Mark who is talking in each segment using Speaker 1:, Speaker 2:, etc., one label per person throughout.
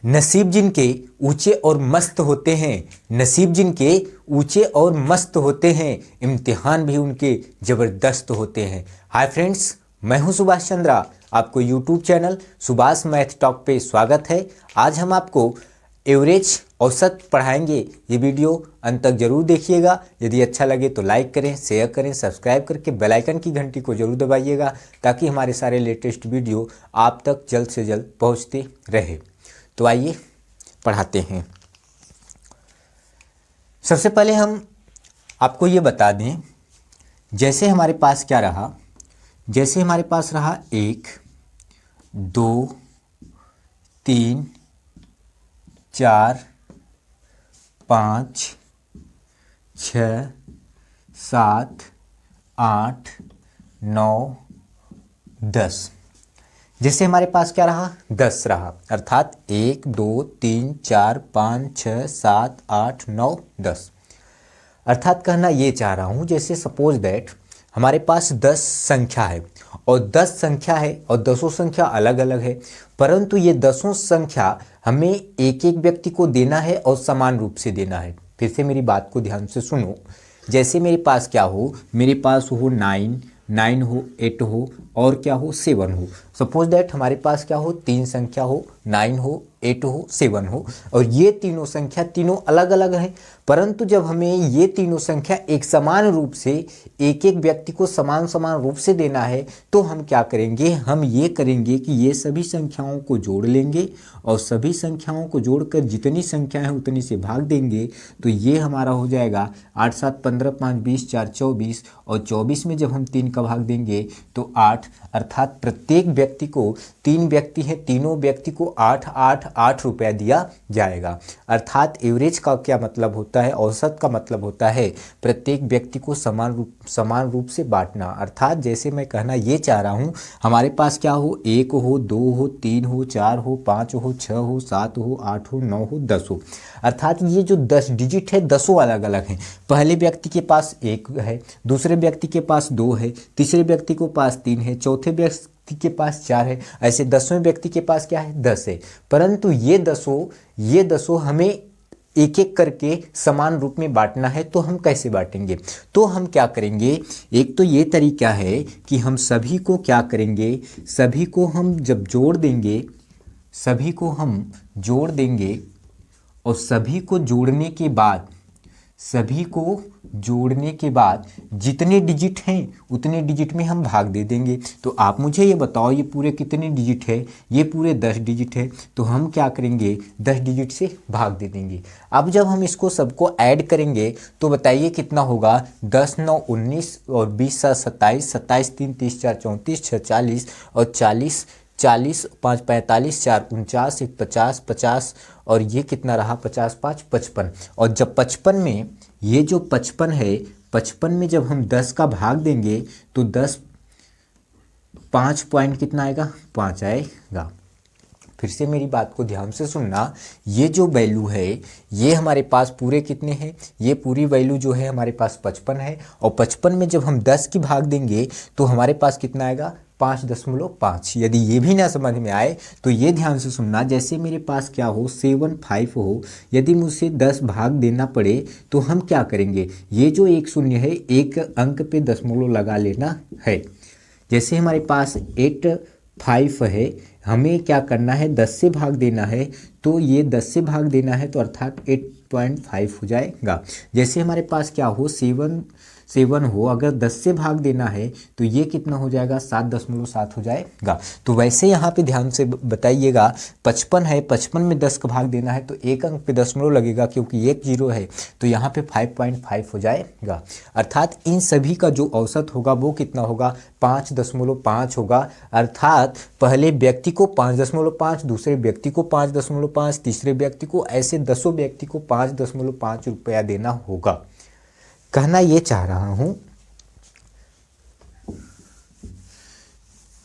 Speaker 1: नसीब जिनके ऊंचे और मस्त होते हैं, नसीब जिनके ऊंचे और मस्त होते हैं, इम्तिहान भी उनके ज़बरदस्त होते हैं। हाय फ्रेंड्स, मैं हूं सुभाष चंद्रा। आपको YouTube channel Subhash math talk पे स्वागत है। आज हम आपको एवरेज औसत पढ़ाएंगे। ये वीडियो अंत तक जरूर देखिएगा। यदि अच्छा लगे तो लाइक करें, शेयर करें, सब्सक्राइब करके बेल आइकन की घंटी को जरूर दबाइएगा ताकि हमारे सारे लेटेस्ट वीडियो आप तक जल्द से जल्द पहुंचते रहे। तो आइए पढ़ाते हैं। सबसे पहले हम आपको ये बता दें, जैसे हमारे पास क्या रहा, जैसे हमारे पास रहा 1, 2, 3, 4, 5, 6, 7, 8, 9, 10। जैसे हमारे पास क्या रहा, 10 रहा, अर्थात 1, 2, 3, 4, 5, 6, 7, 8, 9, 10। अर्थात कहना ये चाह रहा हूँ, जैसे सपोज दैट हमारे पास 10 संख्या है और 10 संख्या है और 10 संख्या अलग अलग है, परंतु ये 10 संख्या हमें एक एक व्यक्ति को देना है और समान रूप से देना है। फिर से मेरी बात को ध्यान से सुनो। जैसे मेरे पास क्या हो, मेरे पास हो 9 हो, 8 हो और क्या हो 7 हो। सपोज दैट हमारे पास क्या हो, 3 संख्या हो, 9 हो, 8 हो, 7 हो और ये तीनों संख्या तीनों अलग अलग हैं, परंतु जब हमें ये तीनों संख्या एक समान रूप से एक एक व्यक्ति को समान समान रूप से देना है तो हम क्या करेंगे, हम ये करेंगे कि ये सभी संख्याओं को जोड़ लेंगे और सभी संख्याओं को जोड़कर जितनी संख्या है उतनी से भाग देंगे। तो ये हमारा हो जाएगा 8, 7, 15, 5, 20, 4, 24 और 24 में जब हम 3 का भाग देंगे तो 8, अर्थात प्रत्येक व्यक्ति को, 3 व्यक्ति हैं, तीनों व्यक्ति को 8, 8, 8 रुपया दिया जाएगा। अर्थात एवरेज का क्या मतलब होता है, औसत का मतलब होता है प्रत्येक व्यक्ति को समान रूप से बांटना। अर्थात जैसे मैं कहना ये चाह रहा हूँ, हमारे पास क्या हो, 1 हो, 2 हो, 3 हो, 4 हो, 5 हो, 6 हो, 7 हो, 8 हो, 9 हो, 10 हो। अर्थात ये जो 10 डिजिट है 10 अलग अलग हैं। पहले व्यक्ति के पास 1 है, दूसरे व्यक्ति के पास 2 है, तीसरे व्यक्ति के पास 3 है, चौथे व्यक्ति के पास 4 है, ऐसे 10वें व्यक्ति के पास क्या है, 10 है। परंतु ये दसों हमें एक एक करके समान रूप में बांटना है। तो हम कैसे बांटेंगे, तो हम क्या करेंगे, एक तो ये तरीका है कि हम सभी को क्या करेंगे, सभी को हम जब जोड़ देंगे, सभी को हम जोड़ देंगे और सभी को जोड़ने के बाद जितने डिजिट हैं उतने डिजिट में हम भाग दे देंगे। तो आप मुझे ये बताओ, ये पूरे कितने डिजिट है, ये पूरे 10 डिजिट है, तो हम क्या करेंगे 10 डिजिट से भाग दे देंगे। अब जब हम इसको सबको ऐड करेंगे तो बताइए कितना होगा, 10, 9, 19 और 20, 27, 27, 3, 30, 4, 34, 6, 40 और 40, 40, 5, 45, 4, 49, 1, 50, 50 और ये कितना रहा, 50, 5, 55। और जब 55 में, ये जो 55 है, 55 में जब हम 10 का भाग देंगे तो 10, 5 पॉइंट कितना आएगा, 5 आएगा। फिर से मेरी बात को ध्यान से सुनना, ये जो वैल्यू है ये हमारे पास पूरे कितने हैं, ये पूरी वैल्यू जो है हमारे पास 55 है और 55 में जब हम 10 की भाग देंगे तो हमारे पास कितना आएगा, 5.5। यदि ये भी ना समझ में आए तो ये ध्यान से सुनना, जैसे मेरे पास क्या हो, 7, 5 हो, यदि मुझसे 10 भाग देना पड़े तो हम क्या करेंगे, ये जो एक शून्य है एक अंक पे दशमलव लगा लेना है। जैसे हमारे पास 8, 5 है, हमें क्या करना है, 10 से भाग देना है, तो ये 10 से भाग देना है तो अर्थात 8.5 हो जाएगा। जैसे हमारे पास क्या हो, 7 हो, अगर 10 से भाग देना है तो ये कितना हो जाएगा, 7.7 हो जाएगा। तो वैसे यहाँ पे ध्यान से बताइएगा, 55 है, 55 में 10 का भाग देना है तो एक अंक पे दशमलव लगेगा, क्योंकि एक 0 है तो यहाँ पे 5.5 हो जाएगा। अर्थात इन सभी का जो औसत होगा वो कितना होगा, 5.5 होगा। अर्थात पहले व्यक्ति को 5.5, दूसरे व्यक्ति को 5.5, तीसरे व्यक्ति को, ऐसे 10 व्यक्ति को 5.5 रुपया देना होगा। कहना ये चाह रहा हूं,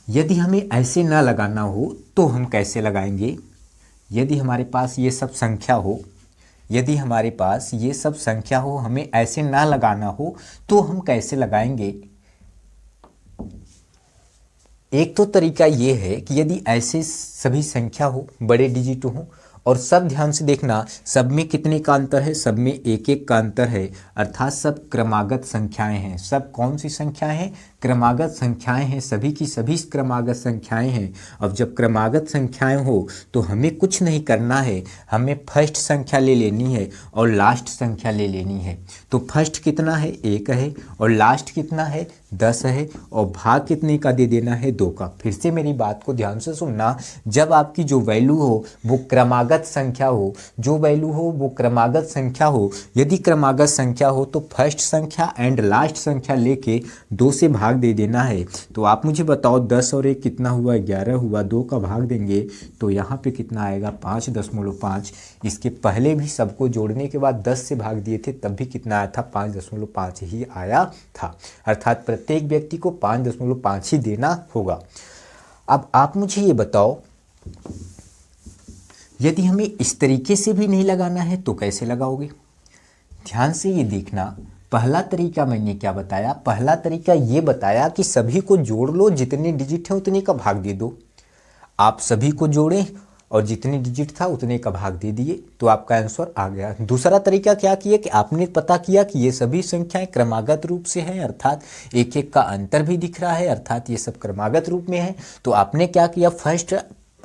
Speaker 1: यदि हमें ऐसे ना लगाना हो तो हम कैसे लगाएंगे। यदि हमारे पास ये सब संख्या हो, यदि हमारे पास ये सब संख्या हो, हमें ऐसे ना लगाना हो तो हम कैसे लगाएंगे। एक तो तरीका ये है कि यदि ऐसे सभी संख्या हो, बड़े डिजिट हो और सब ध्यान से देखना, सब में कितने का अंतर है, सब में एक एक का अंतर है, अर्थात सब क्रमागत संख्याएं हैं। सब कौन सी संख्याएं हैं, क्रमागत संख्याएं हैं, सभी की सभी क्रमागत संख्याएं हैं। अब जब क्रमागत संख्याएं हो तो हमें कुछ नहीं करना है, हमें फर्स्ट संख्या ले लेनी है और लास्ट संख्या ले लेनी है। तो फर्स्ट कितना है, 1 है, और लास्ट कितना है, 10 है, और भाग कितने का दे देना है, 2 का। फिर से मेरी बात को ध्यान से सुनना, जब आपकी जो वैल्यू हो वो क्रमागत संख्या हो, जो वैल्यू हो वो क्रमागत संख्या हो, यदि क्रमागत संख्या हो तो फर्स्ट संख्या एंड लास्ट संख्या लेके 2 से भाग दे देना है। तो आप मुझे बताओ 10 और 1 कितना हुआ, 11 हुआ, 2 का भाग देंगे तो यहाँ पे कितना आएगा, 5.5। इसके पहले भी सबको जोड़ने के बाद 10 से भाग दिए थे, तब भी कितना आया था, 5.5 ही आया था। अर्थात प्रत्येक व्यक्ति को 5.5 ही देना होगा। अब आप मुझे ये बताओ, यदि हमें इस तरीके से भी नहीं लगाना है तो कैसे लगाओगे? ध्यान से ये देखना, पहला तरीका मैंने क्या बताया, पहला तरीका ये बताया कि सभी को जोड़ लो, जितने डिजिट हैं उतने का भाग दे दो। आप सभी को जोड़ें और जितने डिजिट था उतने का भाग दे दिए तो आपका आंसर आ गया। दूसरा तरीका क्या किया कि आपने पता किया कि ये सभी संख्याएं क्रमागत रूप से हैं, अर्थात एक एक का अंतर भी दिख रहा है, अर्थात ये सब क्रमागत रूप में है। तो आपने क्या किया, फर्स्ट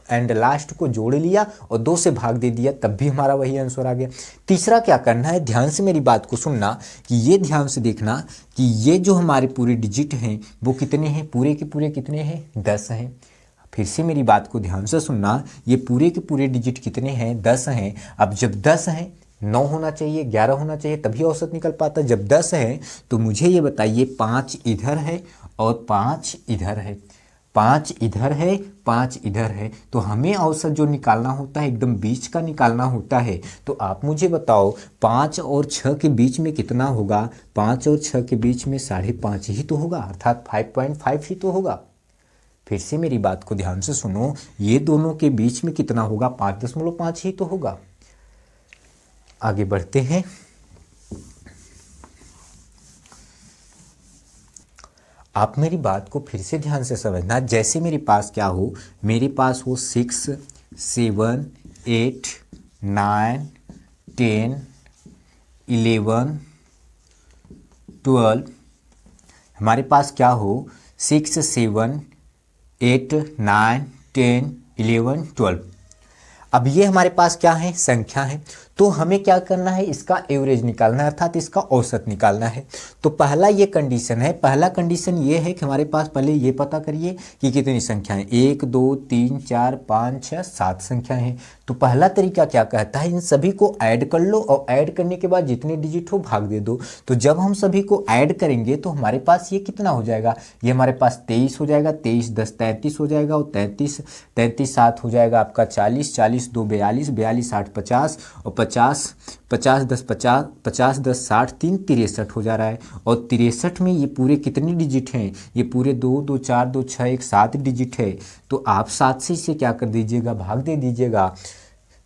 Speaker 1: एंड लास्ट को जोड़ लिया और 2 से भाग दे दिया, तब भी हमारा वही आंसर आ गया। तीसरा क्या करना है, ध्यान से मेरी बात को सुनना कि ये ध्यान से देखना कि ये जो हमारे पूरे डिजिट हैं वो कितने हैं, पूरे के पूरे कितने हैं, 10 हैं। फिर से मेरी बात को ध्यान से सुनना, ये पूरे के पूरे डिजिट कितने हैं, 10 हैं। अब जब 10 हैं, 9 होना चाहिए, 11 होना चाहिए, तभी औसत निकल पाता। जब 10 है तो मुझे ये बताइए 5 इधर है और 5 इधर है, 5 इधर है, 5 इधर है, तो हमें औसत जो निकालना होता है एकदम बीच का निकालना होता है। तो आप मुझे बताओ 5 और 6 के बीच में कितना होगा, 5 और 6 के बीच में 5.5 ही तो होगा, अर्थात 5.5 ही तो होगा। फिर से मेरी बात को ध्यान से सुनो, ये दोनों के बीच में कितना होगा, 5.5 ही तो होगा। आगे बढ़ते हैं। आप मेरी बात को फिर से ध्यान से समझना, जैसे मेरे पास क्या हो, मेरे पास हो 6, 7, 8, 9, 10, 11, 12। हमारे पास क्या हो, 6, 7, 8, 9, 10, 11, 12। अब ये हमारे पास क्या है, संख्या है। तो हमें क्या करना है, इसका एवरेज निकालना है, अर्थात इसका औसत निकालना है। तो पहला ये कंडीशन है, पहला कंडीशन ये है कि हमारे पास पहले ये पता करिए कि कितनी संख्याएं, 1, 2, 3, 4, 5, 6, 7 संख्याएं हैं। तो पहला तरीका क्या कहता है, इन सभी को ऐड कर लो और ऐड करने के बाद जितने डिजिट हो भाग दे दो। तो जब हम सभी को ऐड करेंगे तो हमारे पास ये कितना हो जाएगा, ये हमारे पास 23 हो जाएगा, 23 10 33 हो जाएगा, और 33 33 7 हो जाएगा आपका 40, 40 2 42, 42 8 50, और 50 50 10 50, 50 10 60, 3 63 हो जा रहा है। और 63 में ये पूरे कितने डिजिट हैं, ये पूरे 2 2 4 2 6 1 7 डिजिट है। तो आप 7 से इसे क्या कर दीजिएगा, भाग दे दीजिएगा,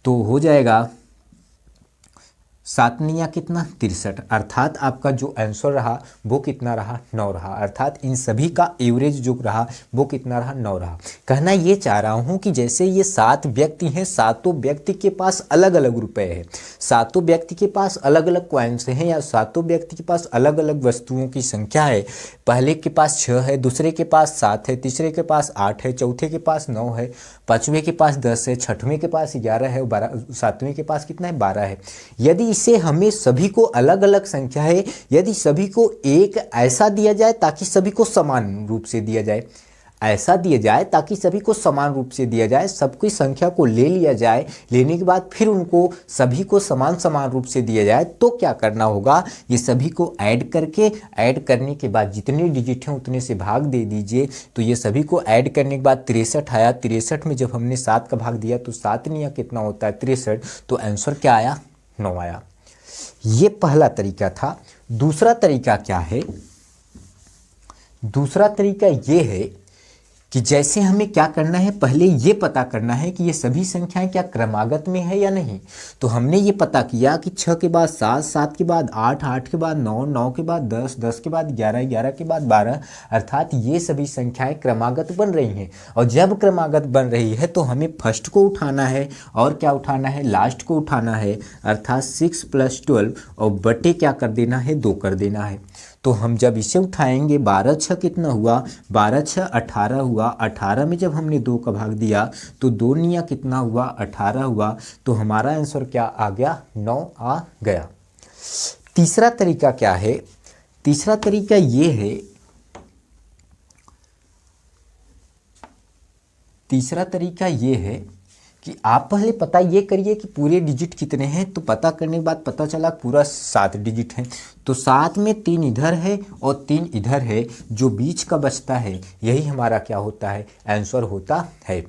Speaker 1: तो हो जाएगा 7 निया कितना, 63। अर्थात आपका जो आंसर रहा वो कितना रहा, 9 रहा। अर्थात इन सभी का एवरेज जो रहा वो कितना रहा, 9 रहा। कहना ये चाह रहा हूँ कि जैसे ये 7 व्यक्ति हैं, सातों व्यक्ति के पास अलग अलग रुपए हैं, सातों व्यक्ति के पास अलग अलग कॉइन्स हैं, या सातों व्यक्ति के पास अलग अलग वस्तुओं की संख्या है। पहले के पास 6 है, दूसरे के पास 7 है, तीसरे के पास 8 है, चौथे के पास 9 है, पाँचवें के पास 10 है, छठवें के पास 11 है, और सातवें के पास कितना है, 12 है। यदि इसे हमें सभी को अलग अलग संख्या है, यदि सभी को एक ऐसा दिया जाए ताकि सभी को समान रूप से दिया जाए, ऐसा दिया जाए ताकि सभी को समान रूप से दिया जाए, सबकी संख्या को ले लिया जाए, लेने के बाद फिर उनको सभी को समान समान रूप से दिया जाए, तो क्या करना होगा, ये सभी को ऐड करके, ऐड करने के बाद जितने डिजिट हैं उतने से भाग दे दीजिए। तो ये सभी को ऐड करने के बाद 63 आया, 63 में जब हमने 7 का भाग दिया तो 7 निया कितना होता है, 63। तो आंसर क्या आया, 9 आया। ये पहला तरीका था। दूसरा तरीका क्या है, दूसरा तरीका ये है कि जैसे हमें क्या करना है, पहले ये पता करना है कि ये सभी संख्याएं क्या क्रमागत में है या नहीं। तो हमने ये पता किया कि 6 के बाद 7, 7 के बाद 8, 8 के बाद 9, 9 के बाद 10, 10 के बाद 11, 11 के बाद 12, अर्थात ये सभी संख्याएं क्रमागत बन रही हैं। और जब क्रमागत बन रही है तो हमें फर्स्ट को उठाना है और क्या उठाना है, लास्ट को उठाना है, अर्थात 6 + 12 और बटे क्या कर देना है, 2 कर देना है। तो हम जब इसे उठाएंगे 12 6 कितना हुआ, 12 6 18 हुआ। 18 में जब हमने 2 का भाग दिया तो 2 निया कितना हुआ, 18 हुआ। तो हमारा आंसर क्या आ गया, 9 आ गया। तीसरा तरीका क्या है, तीसरा तरीका ये है, तीसरा तरीका ये है कि आप पहले पता ये करिए कि पूरे डिजिट कितने हैं। तो पता करने के बाद पता चला पूरा 7 डिजिट हैं। तो 7 में 3 इधर है और 3 इधर है, जो बीच का बचता है यही हमारा क्या होता है, आंसर होता है।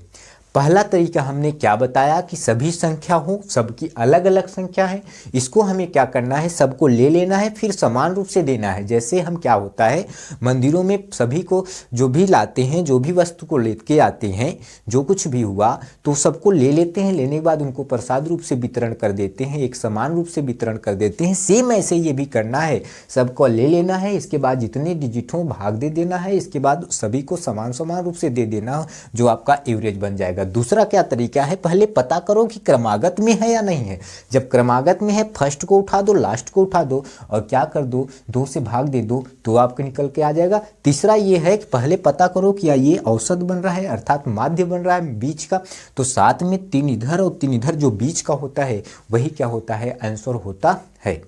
Speaker 1: पहला तरीका हमने क्या बताया कि सभी संख्या हो, सबकी अलग अलग संख्या है, इसको हमें क्या करना है, सबको ले लेना है, फिर समान रूप से देना है। जैसे हम क्या होता है, मंदिरों में सभी को जो भी लाते हैं, जो भी वस्तु को लेके आते हैं, जो कुछ भी हुआ तो सबको ले लेते हैं, लेने के बाद उनको प्रसाद रूप से वितरण कर देते हैं, एक समान रूप से वितरण कर देते हैं। सेम ऐसे ये भी करना है, सबको ले लेना है, इसके बाद जितने डिजिट हों भाग दे देना है, इसके बाद सभी को समान समान रूप से दे देना, जो आपका एवरेज बन जाएगा। दूसरा क्या तरीका है, पहले पता करो कि क्रमागत में है या नहीं है। जब क्रमागत में है फर्स्ट को उठा दो, लास्ट को उठा दो और क्या कर दो, 2 से भाग दे दो तो आपको निकल के आ जाएगा। तीसरा ये है कि पहले पता करो कि ये औसत बन रहा है, अर्थात माध्य बन रहा है बीच का। तो 7 में 3 इधर और 3 इधर, जो बीच का होता है वही क्या होता है, आंसर होता है।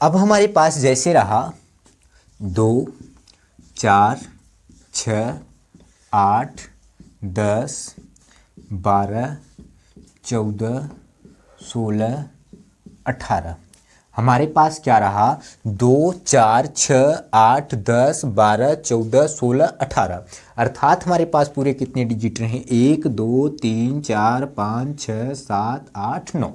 Speaker 1: अब हमारे पास जैसे रहा 2 4 6 8 10 12 14 16 18, हमारे पास क्या रहा, 2 4 6 8 10 12 14 16 18, अर्थात हमारे पास पूरे कितने डिजिट रहे, 1 2 3 4 5 6 7 8 9।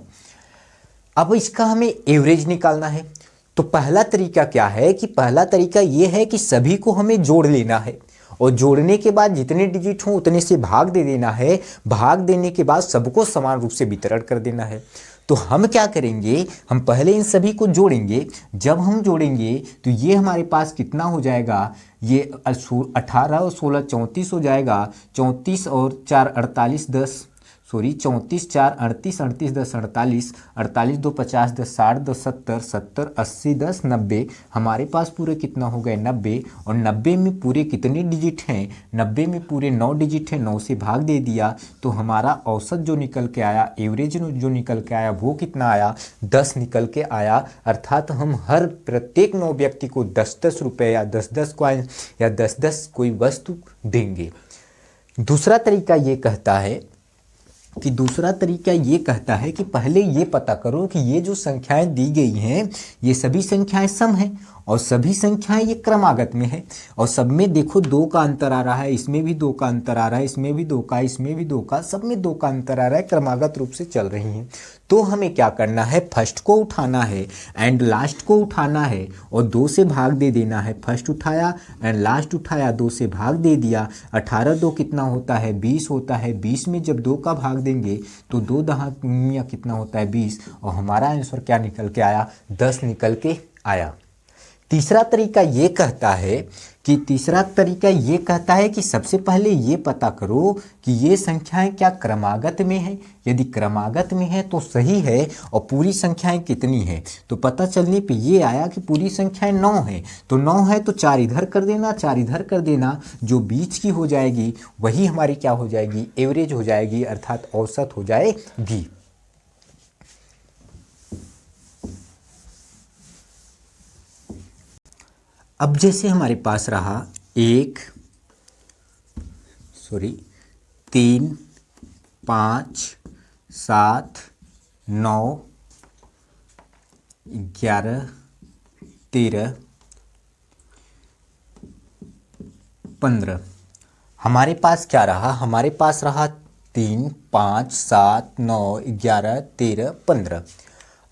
Speaker 1: अब इसका हमें एवरेज निकालना है। तो पहला तरीका क्या है कि पहला तरीका ये है कि सभी को हमें जोड़ लेना है और जोड़ने के बाद जितने डिजिट हों उतने से भाग दे देना है। भाग देने के बाद सबको समान रूप से वितरण कर देना है। तो हम क्या करेंगे, हम पहले इन सभी को जोड़ेंगे। जब हम जोड़ेंगे तो ये हमारे पास कितना हो जाएगा, ये 18 और 16 34 हो जाएगा। 34 और 4 48 10, सॉरी 34 4 38, 38 10 48, 48 2 50 10 60 2 70, 70 80 10 90, हमारे पास पूरे कितना हो गए 90। और 90 में पूरे कितने डिजिट हैं, 90 में पूरे 9 डिजिट हैं, 9 से भाग दे दिया तो हमारा औसत जो निकल के आया, एवरेज जो निकल के आया वो कितना आया, 10 निकल के आया। अर्थात हम हर प्रत्येक 9 व्यक्ति को 10-10 रुपये या 10-10 कॉइन या 10-10 कोई वस्तु देंगे। दूसरा तरीका ये कहता है कि पहले ये पता करो कि ये जो संख्याएं दी गई हैं ये सभी संख्याएं सम हैं और सभी संख्याएं ये क्रमागत में है। और सब में देखो 2 का अंतर आ रहा है, इसमें भी 2 का अंतर आ रहा है, इसमें भी 2 का, इसमें भी 2 का, सब में 2 का अंतर आ रहा है, क्रमागत रूप से चल रही हैं। तो हमें क्या करना है, फर्स्ट को उठाना है एंड लास्ट को उठाना है और 2 से भाग दे देना है। फर्स्ट उठाया एंड लास्ट उठाया, 2 से भाग दे दिया। 18 2 कितना होता है, 20 होता है। 20 में जब 2 का भाग देंगे तो 2 दहानिया कितना होता है, 20, और हमारा आंसर क्या निकल के आया, 10 निकल के आया। तीसरा तरीका ये कहता है कि सबसे पहले ये पता करो कि ये संख्याएं क्या क्रमागत में है। यदि क्रमागत में है तो सही है और पूरी संख्याएं कितनी हैं, तो पता चलने पे ये आया कि पूरी संख्याएं 9 हैं। तो 9 है तो 4 इधर कर देना, 4 इधर कर देना, जो बीच की हो जाएगी वही हमारी क्या हो जाएगी, एवरेज हो जाएगी, अर्थात औसत हो जाएगी। अब जैसे हमारे पास रहा 3 5 7 9 11 13 15, हमारे पास क्या रहा, हमारे पास रहा 3 5 7 9 11 13 15,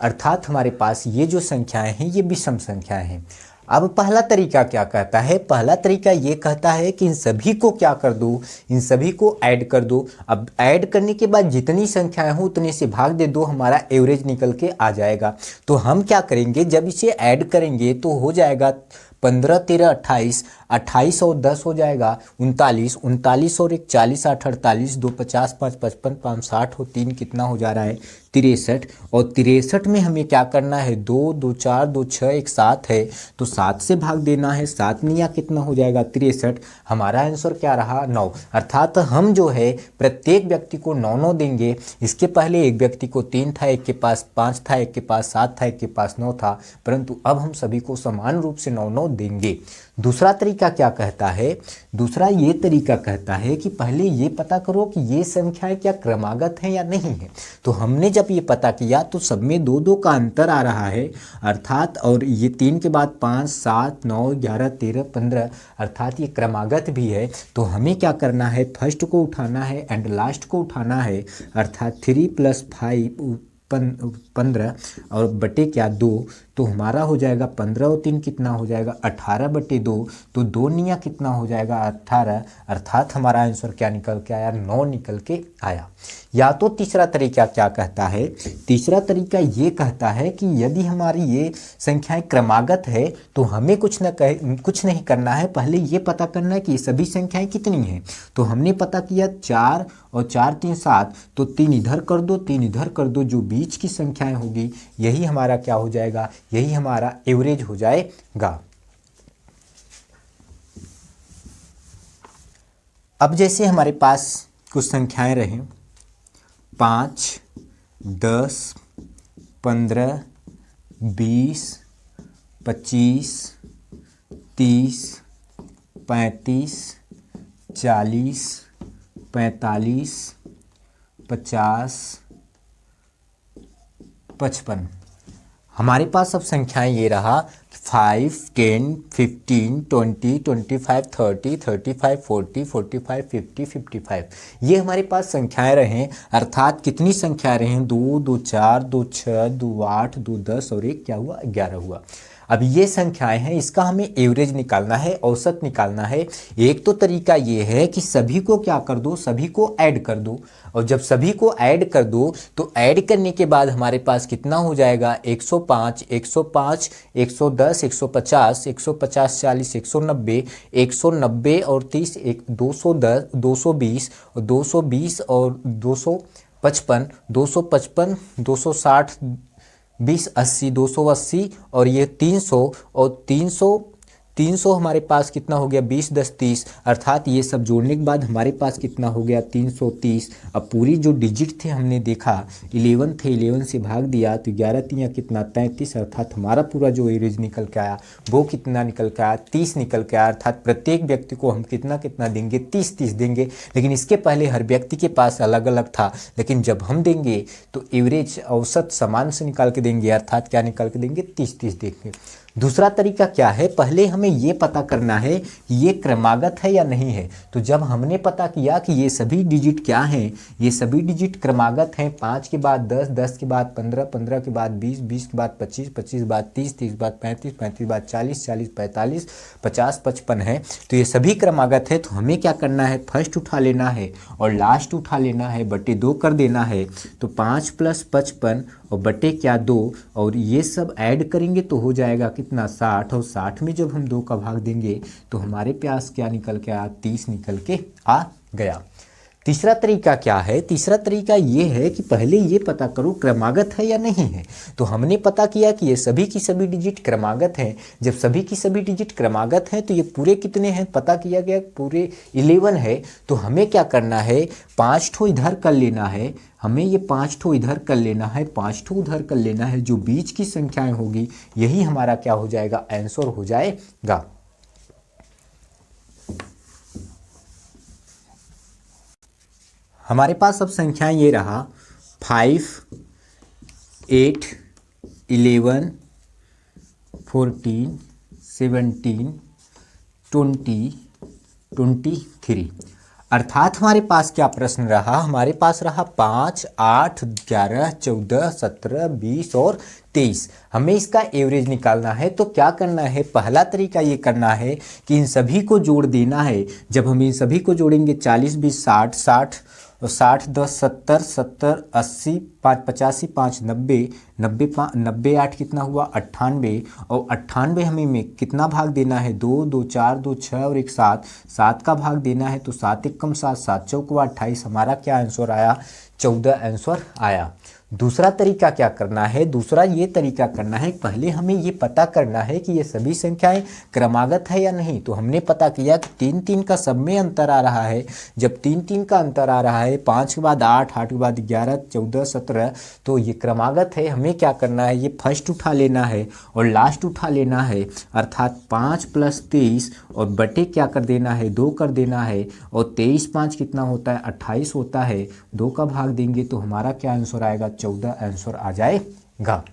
Speaker 1: अर्थात हमारे पास ये जो संख्याएं हैं ये विषम संख्याएं हैं। अब पहला तरीका क्या कहता है, पहला तरीका ये कहता है कि इन सभी को क्या कर दो, इन सभी को ऐड कर दो। अब ऐड करने के बाद जितनी संख्याएं हो उतने से भाग दे दो, हमारा एवरेज निकल के आ जाएगा। तो हम क्या करेंगे, जब इसे ऐड करेंगे तो हो जाएगा 15 13 28, 28 और 10 हो जाएगा 39, 39 और 1 40, 8 48, 2 50, 5 55, 5 60 और 3 कितना हो जा रहा है 63। और 63 में हमें क्या करना है, 2 2 4 2 6 1 7 है तो 7 से भाग देना है। 7 में या कितना हो जाएगा 63। हमारा आंसर क्या रहा 9। अर्थात हम जो है प्रत्येक व्यक्ति को 9 9 देंगे। इसके पहले एक व्यक्ति को 3 था, एक के पास 5 था, एक के पास 7 था, एक के पास 9 था, परंतु अब हम सभी को समान रूप से 9 9 देंगे। दूसरा तरीका क्या कहता है, दूसरा ये तरीका कहता है कि पहले ये पता करो कि ये संख्याएं क्या क्रमागत हैं या नहीं है। तो हमने जब ये पता किया तो सब में 2 2 का अंतर आ रहा है, अर्थात और ये 3 के बाद 5 7 9 11 13 15, अर्थात ये क्रमागत भी है। तो हमें क्या करना है, फर्स्ट को उठाना है एंड लास्ट को उठाना है, अर्थात 3 + 5 15 और बटे क्या 2, तो हमारा हो जाएगा 15 और 3 कितना हो जाएगा 18/2, तो 2 निया कितना हो जाएगा 18, अर्थात हमारा आंसर क्या निकल के आया 9 निकल के आया। या तो तीसरा तरीका क्या कहता है, तीसरा तरीका ये कहता है कि यदि हमारी ये संख्याएं क्रमागत है तो हमें कुछ नहीं करना है, पहले ये पता करना है कि ये सभी संख्याएं कितनी हैं। तो हमने पता किया 4 और 4 3 7, तो 3 इधर कर दो 3 इधर कर दो, जो बीच की संख्याएं होगी यही हमारा क्या हो जाएगा, यही हमारा एवरेज हो जाएगा। अब जैसे हमारे पास कुछ संख्याएं रहें 5 10 15 20 25 30 35 40 45 50 55, हमारे पास अब संख्याएं ये रहा 5 10 15 20 25 30 35 40 45 50 55, ये हमारे पास संख्याएं रहें। अर्थात कितनी संख्याएं रहें, 2 2 4 2 6 2 8 2 10 और 1 क्या हुआ 11 हुआ। अब ये संख्याएं हैं, इसका हमें एवरेज निकालना है, औसत निकालना है। एक तो तरीका ये है कि सभी को क्या कर दो, सभी को ऐड कर दो, और जब सभी को ऐड कर दो तो ऐड करने के बाद हमारे पास कितना हो जाएगा 105 105 110 150 150 40 190 190 और 30 210 220 और 220 और 255 255 260 20 80 280 और ये 300 और 300 हमारे पास कितना हो गया 20 10 30, अर्थात ये सब जोड़ने के बाद हमारे पास कितना हो गया 330। अब पूरी जो डिजिट थे हमने देखा 11 थे, 11 से भाग दिया तो 11 तिया कितना 33, अर्थात हमारा पूरा जो एवरेज निकल के आया वो कितना निकल के आया 30 निकल के आया। अर्थात प्रत्येक व्यक्ति को हम कितना कितना देंगे 30 30 देंगे, लेकिन इसके पहले हर व्यक्ति के पास अलग अलग था, लेकिन जब हम देंगे तो एवरेज औसत समान से निकाल के देंगे, अर्थात क्या निकाल के देंगे 30 30 देंगे। दूसरा तरीका क्या है, पहले हमें ये पता करना है कि ये क्रमागत है या नहीं है। तो जब हमने पता किया कि ये सभी डिजिट क्या हैं, ये सभी डिजिट क्रमागत हैं, 5 के बाद 10 10 के बाद 15 15 के बाद 20 20 के बाद 25 25 के बाद 30 30 के बाद 35 35 के बाद 40 40 45 50 55 है, तो ये सभी क्रमागत है। तो हमें क्या करना है, फर्स्ट उठा लेना है और लास्ट उठा लेना है, बटे 2 कर देना है। तो 5 + 55 और बटे क्या 2, और ये सब ऐड करेंगे तो हो जाएगा कितना 60, और 60 में जब हम 2 का भाग देंगे तो हमारे पास क्या निकल के आया 30 निकल के आ गया। तीसरा तरीका क्या है, तीसरा तरीका ये है कि पहले ये पता करो क्रमागत है या नहीं है। तो हमने पता किया कि ये सभी की सभी डिजिट क्रमागत हैं। जब सभी की सभी डिजिट क्रमागत हैं तो ये पूरे कितने हैं पता किया गया, पूरे 11 है। तो हमें क्या करना है, 5 ठो इधर कर लेना है, हमें ये 5 ठो इधर कर लेना है, 5 ठो उधर कर लेना है, जो बीच की संख्याएं होगी यही हमारा क्या हो जाएगा आंसर हो जाएगा। हमारे पास अब संख्याएं ये रहा 5 8 11 14 17 20 23। अर्थात हमारे पास क्या प्रश्न रहा, हमारे पास रहा 5, 8, 11, 14, 17, 20 और 23। हमें इसका एवरेज निकालना है। तो क्या करना है, पहला तरीका ये करना है कि इन सभी को जोड़ देना है। जब हम इन सभी को जोड़ेंगे 40, 20, 60, 60 और 60, 10, 70, 70, 80, 5, 85, 5, 90, 90, 90, 8 कितना हुआ 98। और 98 हमें में कितना भाग देना है, 2, 2, 4, 2, 6 और 1 7, 7 का भाग देना है। तो 7 एकम 7, 7 चौक 28, हमारा क्या आंसर आया, 14 आंसर आया। दूसरा तरीका क्या करना है, दूसरा ये तरीका करना है, पहले हमें ये पता करना है कि ये सभी संख्याएं क्रमागत है या नहीं। तो हमने पता किया कि 3 3 का सब में अंतर आ रहा है। जब 3 3 का अंतर आ रहा है, 5 के बाद 8, 8 के बाद 11, 14, 17, तो ये क्रमागत है। हमें क्या करना है, ये फर्स्ट उठा लेना है और लास्ट उठा लेना है, अर्थात 5 + 23 और बटे क्या कर देना है, 2 कर देना है। और 23 5 कितना होता है, 28 होता है। 2 का भाग देंगे तो हमारा क्या आंसर आएगा, 14 आंसर आ जाएगा।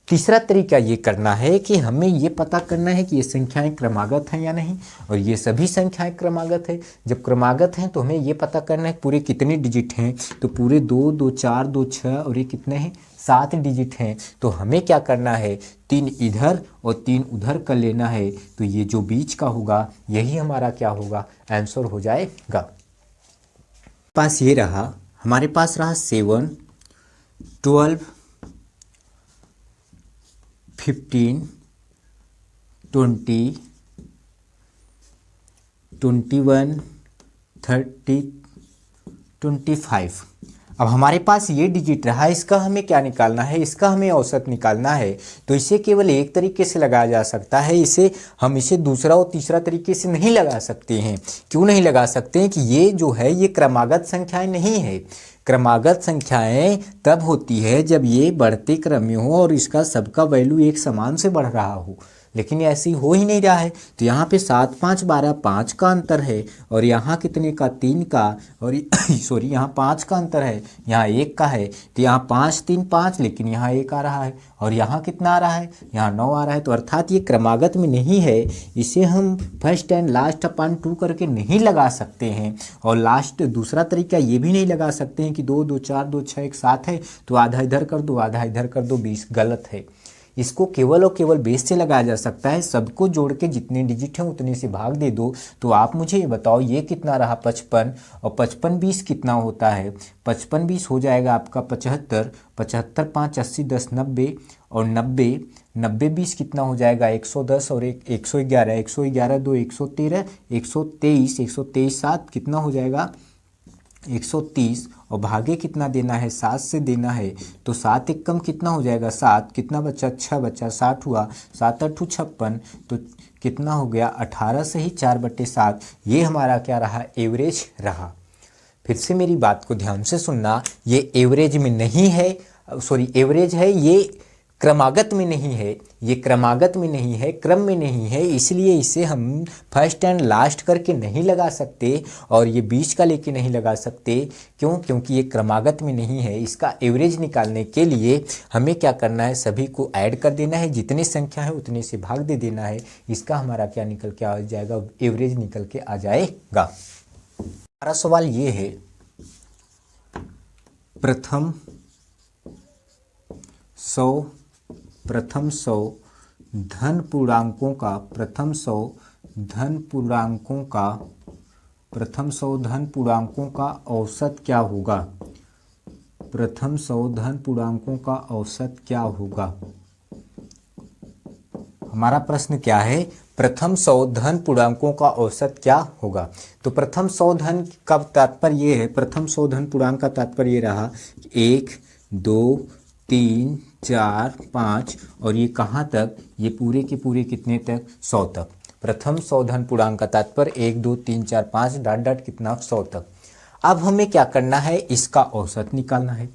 Speaker 1: तीसरा तरीका ये करना है कि हमें ये पता करना है कि ये संख्याएं क्रमागत हैं या नहीं, और ये सभी संख्याएं क्रमागत है। जब क्रमागत हैं तो हमें ये पता करना है पूरे कितने डिजिट हैं। तो पूरे 2, 2, 4, 2, 6 और ये कितने हैं, 7 डिजिट हैं। तो हमें क्या करना है, 3 इधर और 3 उधर कर लेना है। तो ये जो बीच का होगा यही हमारा क्या होगा, आंसर हो जाएगा। पास ये रहा, हमारे पास रहा 7, 12, 15, 20, 21, 30, 25। अब हमारे पास ये डिजिट रहा, इसका हमें क्या निकालना है, इसका हमें औसत निकालना है। तो इसे केवल एक तरीके से लगाया जा सकता है, हम इसे दूसरा और तीसरा तरीके से नहीं लगा सकते हैं। क्यों नहीं लगा सकते हैं कि ये जो है ये क्रमागत संख्याएं नहीं है। क्रमागत संख्याएं तब होती है जब ये बढ़ते क्रम में हो और इसका सबका वैल्यू एक समान से बढ़ रहा हो, लेकिन ये ऐसी हो ही नहीं रहा है। तो यहाँ पे 7, 5, 12, 5 का अंतर है, और यहाँ कितने का, 3 का, और सॉरी यहाँ 5 का अंतर है, यहाँ 1 का है। तो यहाँ 5, 3, 5, लेकिन यहाँ 1 आ रहा है, और यहाँ कितना आ रहा है, यहाँ 9 आ रहा है। तो अर्थात ये क्रमागत में नहीं है। इसे हम फर्स्ट एंड लास्ट अपॉन 2 करके नहीं लगा सकते हैं। और लास्ट दूसरा तरीका ये भी नहीं लगा सकते हैं कि 2, 2, 4, 2, 6, 1 7 है तो आधा इधर कर दो, आधा इधर कर दो, 20, गलत है। इसको केवल और केवल बेस से लगाया जा सकता है। सबको जोड़ के जितने डिजिट हैं उतने से भाग दे दो। तो आप मुझे ये बताओ, ये कितना रहा 55, और 55 20 कितना होता है, 55 20 हो जाएगा आपका 75, 75 5 80 10 90, और 90 90 20 कितना हो जाएगा 110, और 111, 111 2 113, 123, 123 7 कितना हो जाएगा 130, और भागे कितना देना है, 7 से देना है। तो 7 एक कम कितना हो जाएगा, 7 कितना बचा, 6 बचा, 60 हुआ, 7 8 56, तो कितना हो गया 18 से ही 4/7। ये हमारा क्या रहा, एवरेज रहा। फिर से मेरी बात को ध्यान से सुनना, ये एवरेज में नहीं है, सॉरी एवरेज है, ये क्रमागत में नहीं है, ये क्रमागत में नहीं है, क्रम में नहीं है। इसलिए इसे हम फर्स्ट एंड लास्ट करके नहीं लगा सकते, और ये बीच का लेके नहीं लगा सकते। क्यों, क्योंकि ये क्रमागत में नहीं है। इसका एवरेज निकालने के लिए हमें क्या करना है, सभी को ऐड कर देना है, जितनी संख्या है उतने से भाग दे देना है। इसका हमारा क्या निकल के आ जाएगा, एवरेज निकल के आ जाएगा। हमारा सवाल ये है, प्रथम 100 धन पूर्णांकों का औसत क्या होगा। प्रथम 100 धन पूर्णांकों का औसत क्या होगा। हमारा प्रश्न क्या है, प्रथम 100 धन पूर्णांकों का औसत क्या होगा। तो प्रथम 100 धन का तात्पर्य ये है, प्रथम 100 धन पूर्णांक का तात्पर्य ये रहा 1 2 3 4 5, और ये कहाँ तक, ये पूरे के पूरे कितने तक, 100 तक। प्रथम 100 धन पूर्णांक का तात्पर्य 1 2 3 4 5 डॉट डॉट कितना, 100 तक। अब हमें क्या करना है, इसका औसत निकालना है।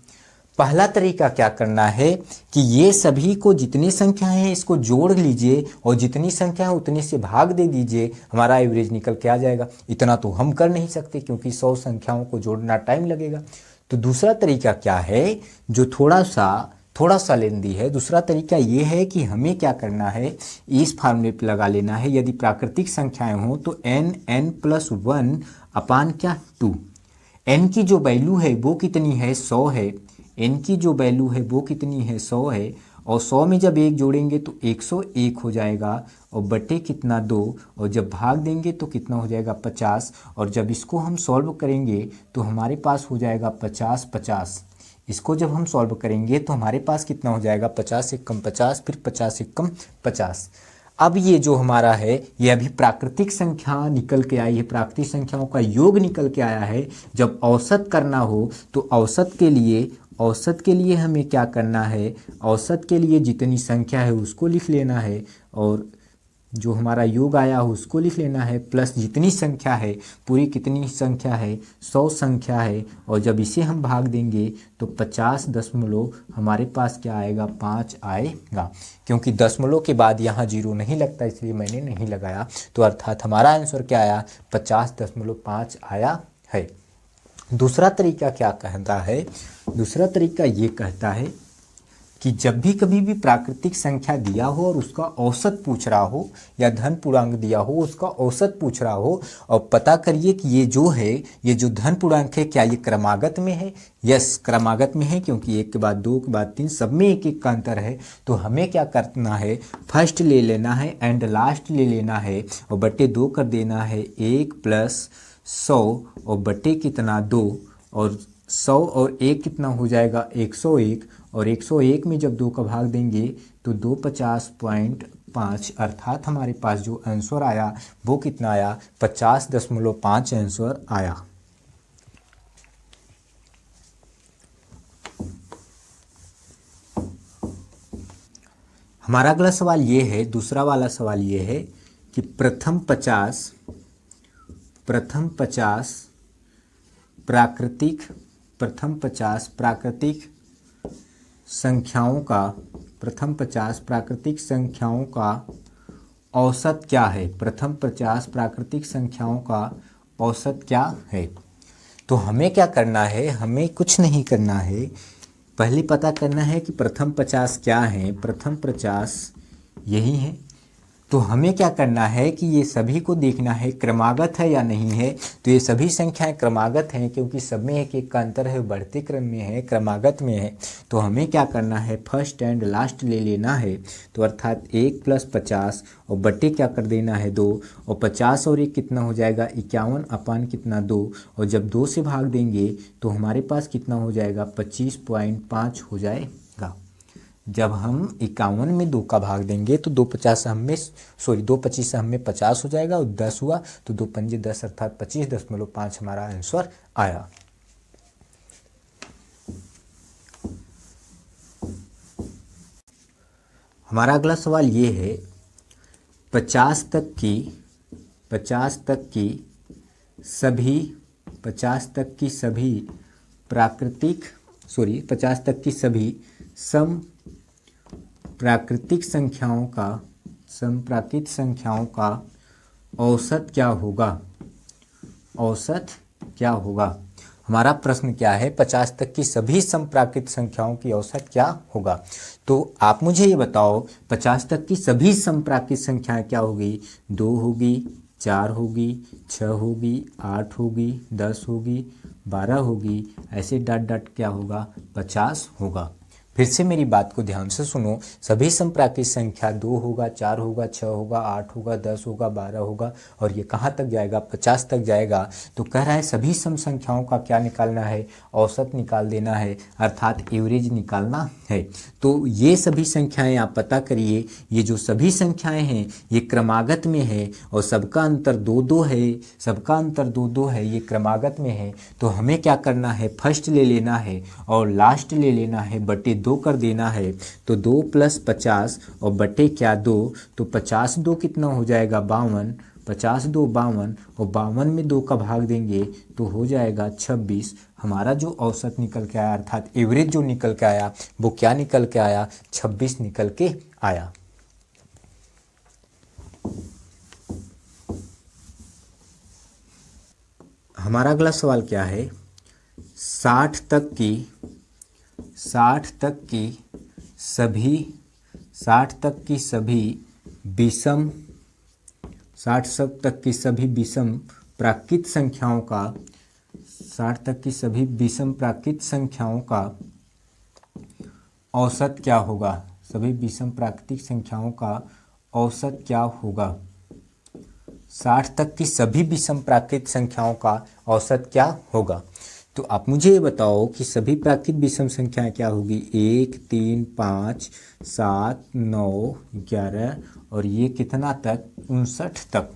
Speaker 1: पहला तरीका क्या करना है कि ये सभी को जितनी संख्या है इसको जोड़ लीजिए, और जितनी संख्या है उतने से भाग दे दीजिए, हमारा एवरेज निकल के आ जाएगा। इतना तो हम कर नहीं सकते क्योंकि 100 संख्याओं को जोड़ना टाइम लगेगा। तो दूसरा तरीका क्या है, जो थोड़ा सा थोड़ा सा लेंदी है। दूसरा तरीका ये है कि हमें क्या करना है, इस फार्मूले पे लगा लेना है। यदि प्राकृतिक संख्याएं हों तो n+1 अपान क्या 2। n की जो वैल्यू है वो कितनी है 100 है। n की जो वैल्यू है वो कितनी है 100 है। और 100 में जब 1 जोड़ेंगे तो 101 हो जाएगा और बटे कितना 2, और जब भाग देंगे तो कितना हो जाएगा 50। और जब इसको हम सॉल्व करेंगे तो हमारे पास हो जाएगा 50। इसको जब हम सॉल्व करेंगे तो हमारे पास कितना हो जाएगा 50 एकम 50, फिर 50 एकम 50। अब ये जो हमारा है ये अभी प्राकृतिक संख्या निकल के आई है, प्राकृतिक संख्याओं का योग निकल के आया है। जब औसत करना हो तो औसत के लिए हमें क्या करना है, औसत के लिए जितनी संख्या है उसको लिख लेना है, और जो हमारा योग आया हो उसको लिख लेना है, प्लस जितनी संख्या है, पूरी कितनी संख्या है 100 संख्या है। और जब इसे हम भाग देंगे तो 50 दशमलव हमारे पास क्या आएगा 5 आएगा। क्योंकि दशमलव के बाद यहाँ 0 नहीं लगता इसलिए मैंने नहीं लगाया, तो अर्थात हमारा आंसर क्या आया 50.5 आया है। दूसरा तरीका क्या कहता है, दूसरा तरीका ये कहता है कि जब भी कभी भी प्राकृतिक संख्या दिया हो और उसका औसत पूछ रहा हो, या धन पूर्णांक दिया हो उसका औसत पूछ रहा हो, और पता करिए कि ये जो है, ये जो धन पूर्णांक है क्या ये क्रमागत में है। यस, क्रमागत में है, क्योंकि 1 के बाद 2 के बाद 3 सब में 1 1 का अंतर है। तो हमें क्या करना है, फर्स्ट ले लेना है एंड लास्ट ले लेना है, और बटे 2 कर देना है। 1 + 100 और बटे कितना 2, और 100 और 1 कितना हो जाएगा 101, और 101 में जब 2 का भाग देंगे तो 2 50.5, अर्थात हमारे पास जो आंसर आया वो कितना आया 50.5 आंसर आया। हमारा अगला सवाल ये है, दूसरा वाला सवाल ये है कि प्रथम 50 प्राकृतिक संख्याओं का औसत क्या है। प्रथम 50 प्राकृतिक संख्याओं का औसत क्या है। तो हमें क्या करना है, हमें कुछ नहीं करना है, पहले पता करना है कि प्रथम 50 क्या है। प्रथम 50 यही है। तो हमें क्या करना है कि ये सभी को देखना है क्रमागत है या नहीं है। तो ये सभी संख्याएं क्रमागत हैं, क्योंकि सब में 1 1 का अंतर है, बढ़ते क्रम में है, क्रमागत में है। तो हमें क्या करना है, फर्स्ट एंड लास्ट ले लेना है। तो अर्थात 1 + 50 और बटे क्या कर देना है 2, और 50 और 1 कितना हो जाएगा 51 अपान कितना 2, और जब 2 से भाग देंगे तो हमारे पास कितना हो जाएगा 25.5 हो जाएगा। जब हम 51 में 2 का भाग देंगे तो 2 25 हम में 50 हो जाएगा, और 10 हुआ तो 2 पंजे 10 अर्थात 25.5 हमारा आंसर आया। हमारा अगला सवाल ये है 50 तक की समप्राकृतिक संख्याओं का औसत क्या होगा। हमारा प्रश्न क्या है, 50 तक की सभी समप्राकृत संख्याओं की औसत क्या होगा। तो आप मुझे ये बताओ 50 तक की सभी समप्राकृत संख्याएं क्या होगी। 2 होगी, 4 होगी, 6 होगी, 8 होगी, 10 होगी, 12 होगी, ऐसे डॉट डॉट क्या होगा 50 होगा। फिर से मेरी बात को ध्यान से सुनो, सभी समप्राकृत संख्या 2 होगा, 4 होगा, 6 होगा, 8 होगा, 10 होगा, 12 होगा, और ये कहाँ तक जाएगा 50 तक जाएगा। तो कह रहा है सभी सम संख्याओं का क्या निकालना है, औसत निकाल देना है, अर्थात एवरेज निकालना है। तो ये सभी संख्याएं आप पता करिए, ये जो सभी संख्याएं हैं ये क्रमागत में है, और सबका अंतर 2 2 है, ये क्रमागत में है। तो हमें क्या करना है, फर्स्ट ले लेना है और लास्ट ले लेना है, बटे 2 कर देना है। तो 2 + 50 और बटे क्या 2, तो 50 2 कितना हो जाएगा 52, 50 2 52, और 52 में 2 का भाग देंगे तो हो जाएगा 26। हमारा जो औसत निकल के आया, अर्थात एवरेज जो निकल के आया वो क्या निकल के आया 26 निकल के आया। हमारा अगला सवाल क्या है, 60 तक की सभी 60 तक की सभी विषम 60 तक की सभी विषम प्राकृत संख्याओं का 60 तक की सभी विषम प्राकृत संख्याओं का औसत क्या होगा। सभी विषम प्राकृतिक संख्याओं का औसत क्या होगा। 60 तक की सभी विषम प्राकृत संख्याओं का औसत क्या होगा। तो आप मुझे ये बताओ कि सभी प्राकृत विषम संख्याएं क्या होगी। 1 3 5 7 9 11 और ये कितना तक 59 तक।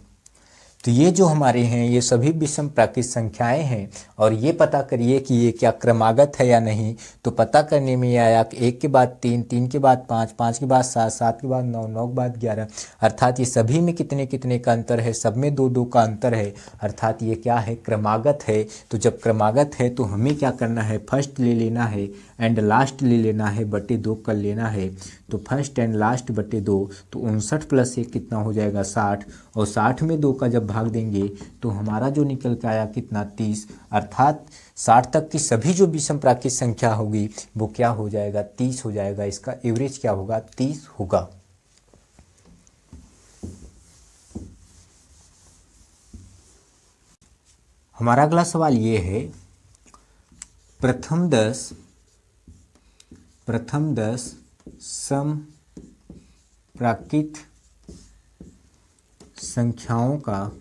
Speaker 1: तो ये जो हमारे हैं ये सभी विषम प्राकृत संख्याएं हैं और ये पता करिए कि ये क्या क्रमागत है या नहीं। तो पता करने में ये आया कि 1 के बाद 3, 3 के बाद 5, 5 के बाद 7, 7 के बाद 9, 9 के बाद 11, अर्थात ये सभी में कितने कितने का अंतर है, सब में 2 2 का अंतर है, अर्थात ये क्या है, क्रमागत है। तो जब क्रमागत है तो हमें क्या करना है, फर्स्ट ले लेना है एंड लास्ट ले लेना है, बटे 2 कर लेना है। तो फर्स्ट एंड लास्ट बटे 2, तो 59 प्लस 1 कितना हो जाएगा 60, और 60 में 2 का जब भाग देंगे तो हमारा जो निकल के आया कितना 30, अर्थात 60 तक की सभी जो विषम प्राकृत संख्या होगी वो क्या हो जाएगा 30 हो जाएगा। इसका एवरेज क्या होगा 30 होगा। हमारा अगला सवाल ये है, प्रथम 10 सम प्राकृत संख्याओं का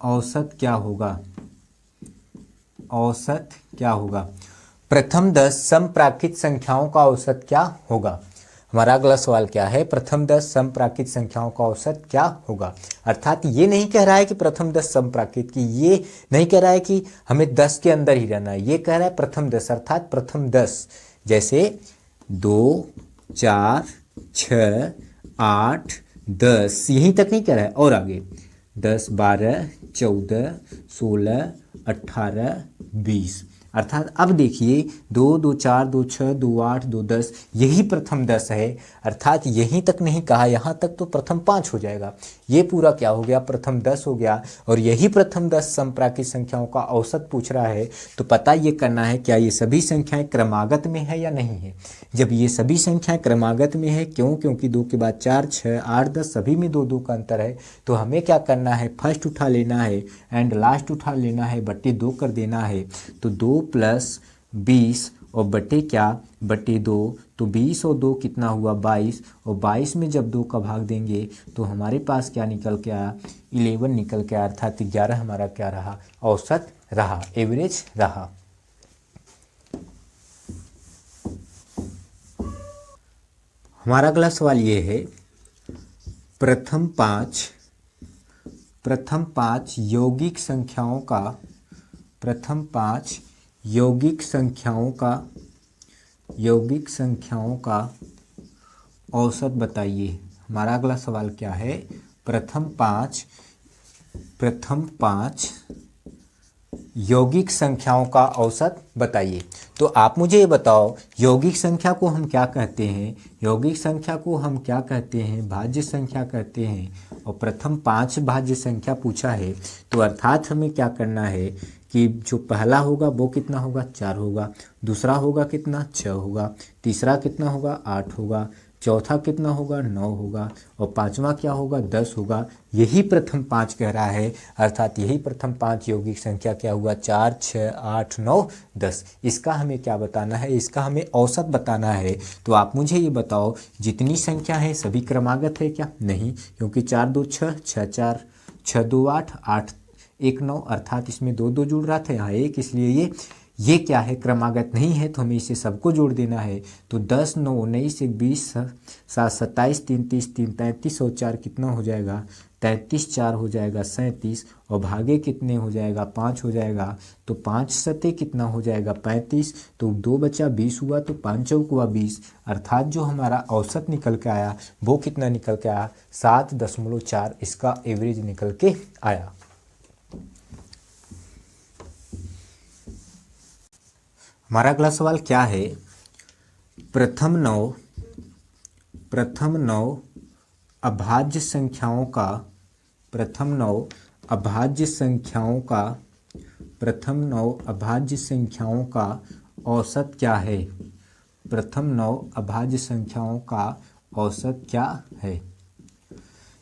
Speaker 1: औसत क्या होगा। औसत क्या होगा। प्रथम 10 सम प्राकृत संख्याओं का औसत क्या होगा। हमारा अगला सवाल क्या है, प्रथम 10 सम प्राकृत संख्याओं का औसत क्या होगा। अर्थात ये नहीं कह रहा है कि प्रथम 10 सम प्राकृत की, ये नहीं कह रहा है कि हमें 10 के अंदर ही रहना है, ये कह रहा है प्रथम 10, अर्थात प्रथम 10 जैसे 2 4 6 8 10, यहीं तक नहीं कह रहा है, और आगे 10 12 14 16 18 20, अर्थात अब देखिए 2 2 4 2 6 2 8 2 10, यही प्रथम 10 है, अर्थात यहीं तक नहीं कहा, यहाँ तक तो प्रथम 5 हो जाएगा। ये पूरा क्या हो गया, प्रथम 10 हो गया, और यही प्रथम 10 समप्राकृत संख्याओं का औसत पूछ रहा है। तो पता ये करना है क्या ये सभी संख्याएं क्रमागत में है या नहीं है। जब ये सभी संख्याएं क्रमागत में है, क्योंकि 2 के बाद 4 6 8 10 सभी में 2 2 का अंतर है, तो हमें क्या करना है, फर्स्ट उठा लेना है एंड लास्ट उठा लेना है, बटे 2 कर देना है। तो 2 + 20 और बटे क्या, बटे 2, तो 20 और 2 कितना हुआ 22, और 22 में जब 2 का भाग देंगे तो हमारे पास क्या निकल के आया 11 निकल के आया, अर्थात 11 हमारा क्या रहा, औसत रहा, एवरेज रहा। हमारा अगला सवाल ये है, प्रथम पाँच यौगिक संख्याओं का, प्रथम 5 यौगिक संख्याओं का औसत बताइए। हमारा अगला सवाल क्या है, प्रथम पाँच यौगिक संख्याओं का औसत बताइए। तो आप मुझे ये बताओ, यौगिक संख्या को हम क्या कहते हैं। यौगिक संख्या को हम क्या कहते हैं, भाज्य संख्या कहते हैं, और प्रथम 5 भाज्य संख्या पूछा है। तो अर्थात हमें क्या करना है कि जो पहला होगा वो कितना होगा 4 होगा, दूसरा होगा कितना 6 होगा, तीसरा कितना होगा 8 होगा, चौथा कितना होगा 9 होगा, और पांचवा क्या होगा 10 होगा। यही प्रथम 5 कह रहा है, अर्थात यही प्रथम 5 यौगिक संख्या क्या हुआ 4 6 8 9 10। इसका हमें क्या बताना है, इसका हमें औसत बताना है। तो आप मुझे ये बताओ, जितनी संख्या है सभी क्रमागत है क्या, नहीं, क्योंकि 4 2 6 6 4 6 2 8 8 1 9, अर्थात इसमें 2 2 जुड़ रहा था, यहाँ 1, इसलिए ये क्या है क्रमागत नहीं है, तो हमें इसे सबको जोड़ देना है। तो 10 9 19 1 20 7 27 3 30 3 33 और 4 कितना हो जाएगा 33, 4 हो जाएगा 37, और भागे कितने हो जाएगा 5 हो जाएगा। तो 5 सते कितना हो जाएगा 35, तो 2 बचा 20 हुआ, तो 5 चौक हुआ 20, अर्थात जो हमारा औसत निकल के आया वो कितना निकल के आया 7.4, इसका एवरेज निकल के आया। हमारा अगला सवाल क्या है, प्रथम 9 अभाज्य संख्याओं का, प्रथम 9 अभाज्य संख्याओं का औसत क्या है, प्रथम 9 अभाज्य संख्याओं का औसत क्या है।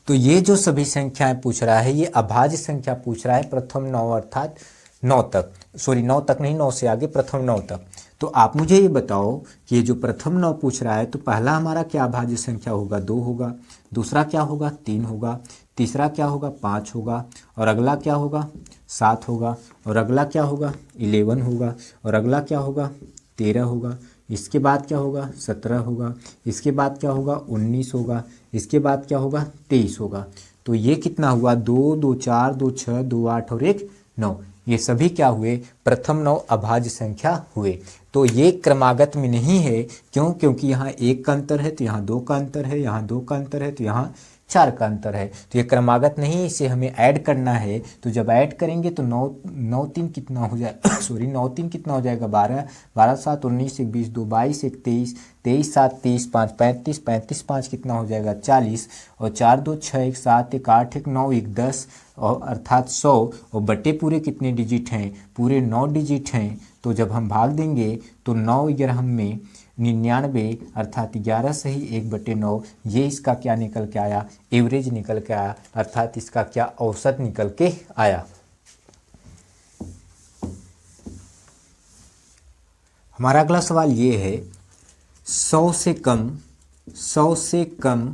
Speaker 1: तो ये जो सभी संख्याएं पूछ रहा है ये अभाज्य संख्या पूछ रहा है, प्रथम 9 अर्थात 9 तक, सॉरी 9 तक नहीं, 9 से आगे प्रथम 9 तक। तो आप मुझे ये बताओ कि ये जो प्रथम 9 पूछ रहा है तो पहला हमारा क्या अभाज्य संख्या होगा, 2 होगा, दूसरा क्या होगा, 3 होगा, तीसरा क्या होगा, 5 होगा, और अगला क्या होगा, 7 होगा, और अगला क्या होगा, 11 होगा, और अगला क्या होगा, 13 होगा, इसके बाद क्या होगा, 17 होगा, इसके बाद क्या होगा, 19 होगा, इसके बाद क्या होगा, 23 होगा। तो ये कितना हुआ, 2 2 4 2 6 2 8 और 1 9, ये सभी क्या हुए, प्रथम 9 अभाज्य संख्या हुए। तो ये क्रमागत में नहीं है, क्यों, क्योंकि यहाँ 1 का अंतर है तो यहाँ 2 का अंतर है, यहाँ 2 का अंतर है तो यहाँ 4 का अंतर है, तो ये क्रमागत नहीं है, इसे हमें ऐड करना है। तो जब ऐड करेंगे तो 9 3 कितना हो जाए सॉरी 9 3 कितना हो जाएगा, 12, 12 7 19 1 20 2 22 1 23, 23 7 30 5 35, 35 5 कितना हो जाएगा, 40, और 4 2 6 1 7 1 8 1 9 1 10, और अर्थात 100, और बटे पूरे कितने डिजिट हैं, पूरे 9 डिजिट हैं। तो जब हम भाग देंगे तो 9 11 में 99 अर्थात 11 सही 1/9, ये इसका क्या निकल के आया, एवरेज निकल के आया, अर्थात इसका क्या औसत निकल के आया। हमारा अगला सवाल ये है, 100 से कम 100 से कम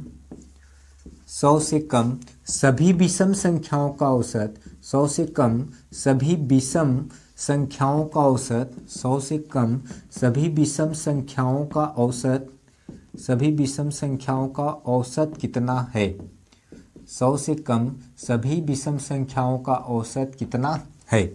Speaker 1: 100 से कम सभी विषम संख्याओं का औसत, 100 से कम सभी विषम संख्याओं का औसत, 100 से कम सभी विषम संख्याओं का औसत, सभी विषम संख्याओं का औसत कितना है, 100 से कम सभी विषम संख्याओं का औसत कितना है।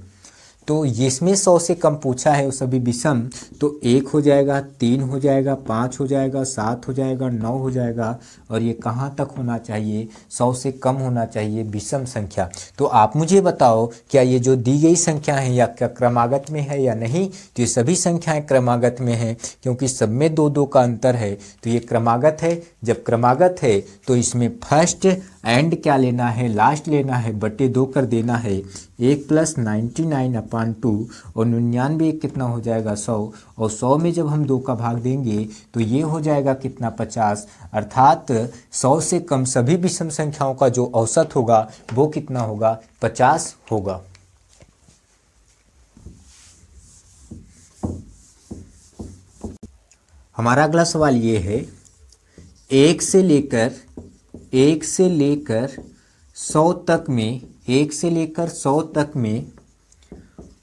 Speaker 1: तो इसमें 100 से कम पूछा है वो सभी विषम, तो 1 हो जाएगा, 3 हो जाएगा, 5 हो जाएगा, 7 हो जाएगा, 9 हो जाएगा, और ये कहाँ तक होना चाहिए, 100 से कम होना चाहिए विषम संख्या। तो आप मुझे बताओ क्या ये जो दी गई संख्या है या क्या क्रमागत में है या नहीं। तो ये सभी संख्याएं क्रमागत में हैं, क्योंकि सब में 2 2 का अंतर है, तो ये क्रमागत है। जब क्रमागत है तो इसमें फर्स्ट एंड क्या लेना है, लास्ट लेना है, बटे 2 कर देना है, 1 + 99/2, और 99 कितना हो जाएगा, 100, और 100 में जब हम 2 का भाग देंगे तो ये हो जाएगा कितना, 50, अर्थात 100 से कम सभी विषम संख्याओं का जो औसत होगा वो कितना होगा, 50 होगा। हमारा अगला सवाल ये है, 1 से लेकर 100 तक में 1 से लेकर 100 तक में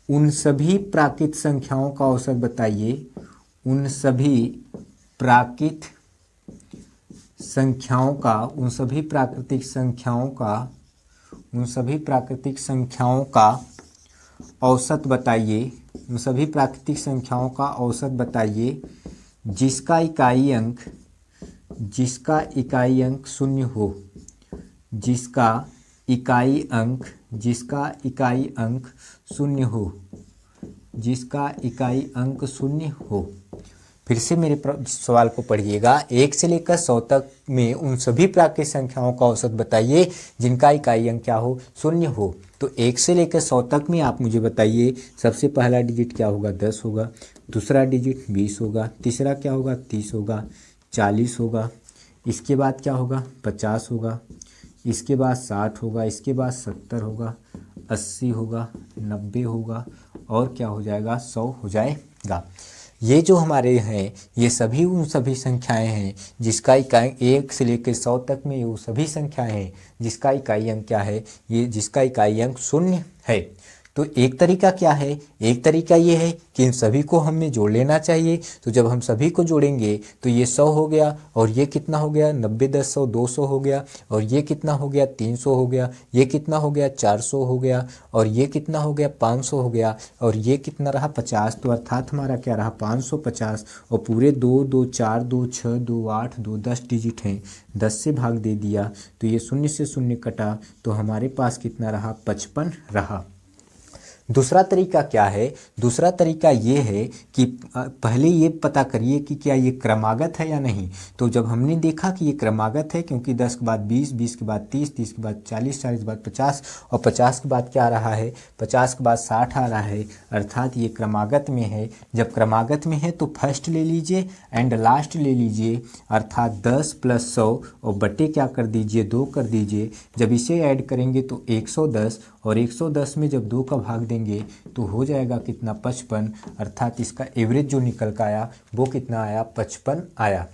Speaker 1: उन सभी प्राकृत संख्याओं का औसत बताइए, उन सभी प्राकृत संख्याओं का, उन सभी प्राकृतिक संख्याओं का, उन सभी प्राकृतिक संख्याओं का औसत बताइए, उन सभी प्राकृतिक संख्याओं का औसत बताइए जिसका इकाई अंक 0 हो, जिसका इकाई अंक 0 हो, जिसका इकाई अंक 0 हो। फिर से मेरे सवाल को पढ़िएगा, 1 से लेकर 100 तक में उन सभी प्राकृतिक संख्याओं का औसत बताइए जिनका इकाई अंक क्या हो, 0 हो। तो 1 से लेकर 100 तक में आप मुझे बताइए, सबसे पहला डिजिट क्या होगा, 10 होगा, दूसरा डिजिट 20 होगा, तीसरा क्या होगा, 30 होगा, 40 होगा, इसके बाद क्या होगा, 50 होगा, इसके बाद 60 होगा, इसके बाद 70 होगा, 80 होगा, 90 होगा, और क्या हो जाएगा, 100 हो जाएगा। ये जो हमारे हैं ये सभी उन सभी संख्याएं हैं जिसका इकाई 1 से लेकर 100 तक में वो सभी संख्याएं हैं जिसका इकाई अंक क्या है, ये जिसका इकाई अंक 0 है। तो एक तरीका क्या है, एक तरीका ये है कि इन सभी को हमें जोड़ लेना चाहिए। तो जब हम सभी को जोड़ेंगे तो ये 100 हो गया, और ये कितना हो गया, 90 10 100 200 हो गया, और ये कितना हो गया, 300 हो गया, ये कितना हो गया, 400 हो गया, और ये कितना हो गया, 500 हो गया, और ये कितना रहा, 50। तो अर्थात हमारा क्या रहा, 550, और पूरे 2 2 4 2 6 2 8 2 10 डिजिट हैं, 10 से भाग दे दिया तो ये 0 से 0 कटा, तो हमारे पास कितना रहा, 55 रहा। दूसरा तरीका क्या है, दूसरा तरीका ये है कि पहले ये पता करिए कि क्या ये क्रमागत है या नहीं। तो जब हमने देखा कि ये क्रमागत है, क्योंकि 10 के बाद 20, 20 के बाद 30, 30 के बाद 40, 40 के बाद 50 और 50 के बाद क्या आ रहा है, 50 के बाद 60 आ रहा है, अर्थात ये क्रमागत में है। जब क्रमागत में है तो फर्स्ट ले लीजिए एंड लास्ट ले लीजिए, अर्थात 10 + 100 और बटे क्या कर दीजिए, 2 कर दीजिए। जब इसे ऐड करेंगे तो 110 और 110 में जब 2 का भाग देंगे तो हो जाएगा कितना, 55, अर्थात इसका एवरेज जो निकल कर आया वो कितना आया, 55 आया।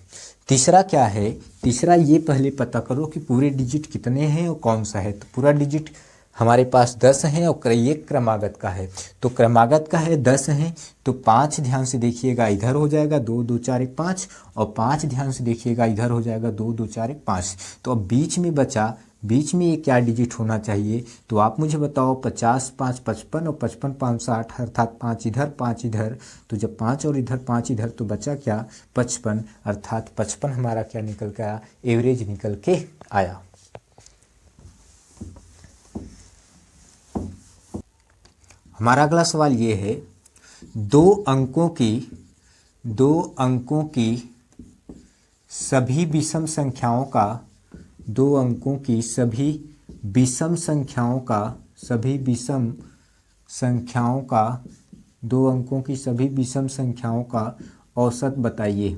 Speaker 1: तीसरा क्या है, तीसरा ये पहले पता करो कि पूरे डिजिट कितने हैं और कौन सा है। तो पूरा डिजिट हमारे पास 10 है और ये क्रमागत का है। तो क्रमागत का है 10 है, तो 5 ध्यान से देखिएगा इधर हो जाएगा 2 2 4 1 5 और 5 ध्यान से देखिएगा इधर हो जाएगा 2 2 4 1 5। तो अब बीच में बचा, बीच में ये क्या डिजिट होना चाहिए, तो आप मुझे बताओ। 50 5 55 और 55 5 60, अर्थात 5 इधर 5 इधर, तो जब 5 और इधर 5 इधर तो बचा क्या, 55, अर्थात 55 हमारा क्या निकल के आया, एवरेज निकल के आया। हमारा अगला सवाल ये है, दो अंकों की सभी विषम संख्याओं का, दो अंकों की सभी विषम संख्याओं का, सभी विषम संख्याओं का, दो अंकों की सभी विषम संख्याओं का औसत बताइए।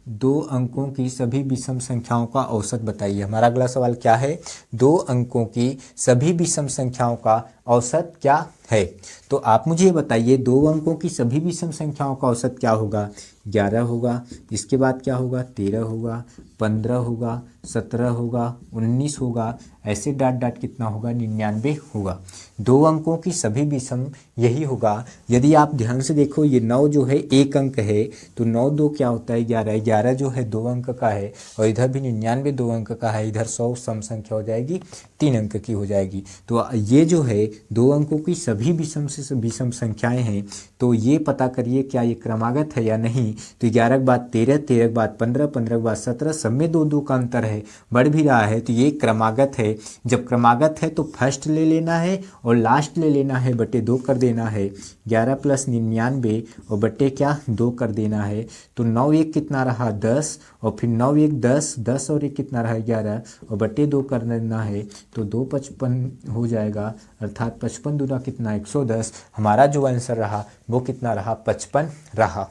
Speaker 1: दो अंकों की सभी विषम संख्याओं का औसत बताइए। हमारा अगला सवाल क्या है, दो अंकों की सभी विषम संख्याओं का औसत क्या है। तो आप मुझे बताइए, दो अंकों की सभी विषम संख्याओं का औसत क्या होगा, 11 होगा, इसके बाद क्या होगा, 13 होगा, 15 होगा, 17 होगा, 19 होगा, ऐसे डाट डाट कितना होगा, 99 होगा। दो अंकों की सभी विषम यही होगा। यदि आप ध्यान से देखो, ये 9 जो है एक अंक है, तो 9 2 क्या होता है, 11, 11 जो है 2 अंक का है, और इधर भी 99 2 अंक का है, इधर 100 सम संख्या हो जाएगी, 3 अंक की हो जाएगी। तो ये जो है दो अंकों की सभी विषम से विषम संख्याएं हैं। तो ये पता करिए क्या ये क्रमागत है या नहीं। तो 11 के बाद 13, 13 के बाद 15, 15 के बाद 17, सब में 2 2 का अंतर है, बढ़ भी रहा है, तो ये क्रमागत है। जब क्रमागत है तो फर्स्ट ले लेना है और लास्ट ले लेना है, बटे 2 कर देना है। 11 + 99 और बटे क्या, 2 कर देना है। तो 9 1 कितना रहा, 10, और फिर 9 1 10, 10 और 1 कितना रहा, 11, और बटे 2 कर देना है। तो 2 55 हो जाएगा, अर्थात 55 दूना कितना, 110। हमारा जो आंसर रहा वो कितना रहा, 55 रहा।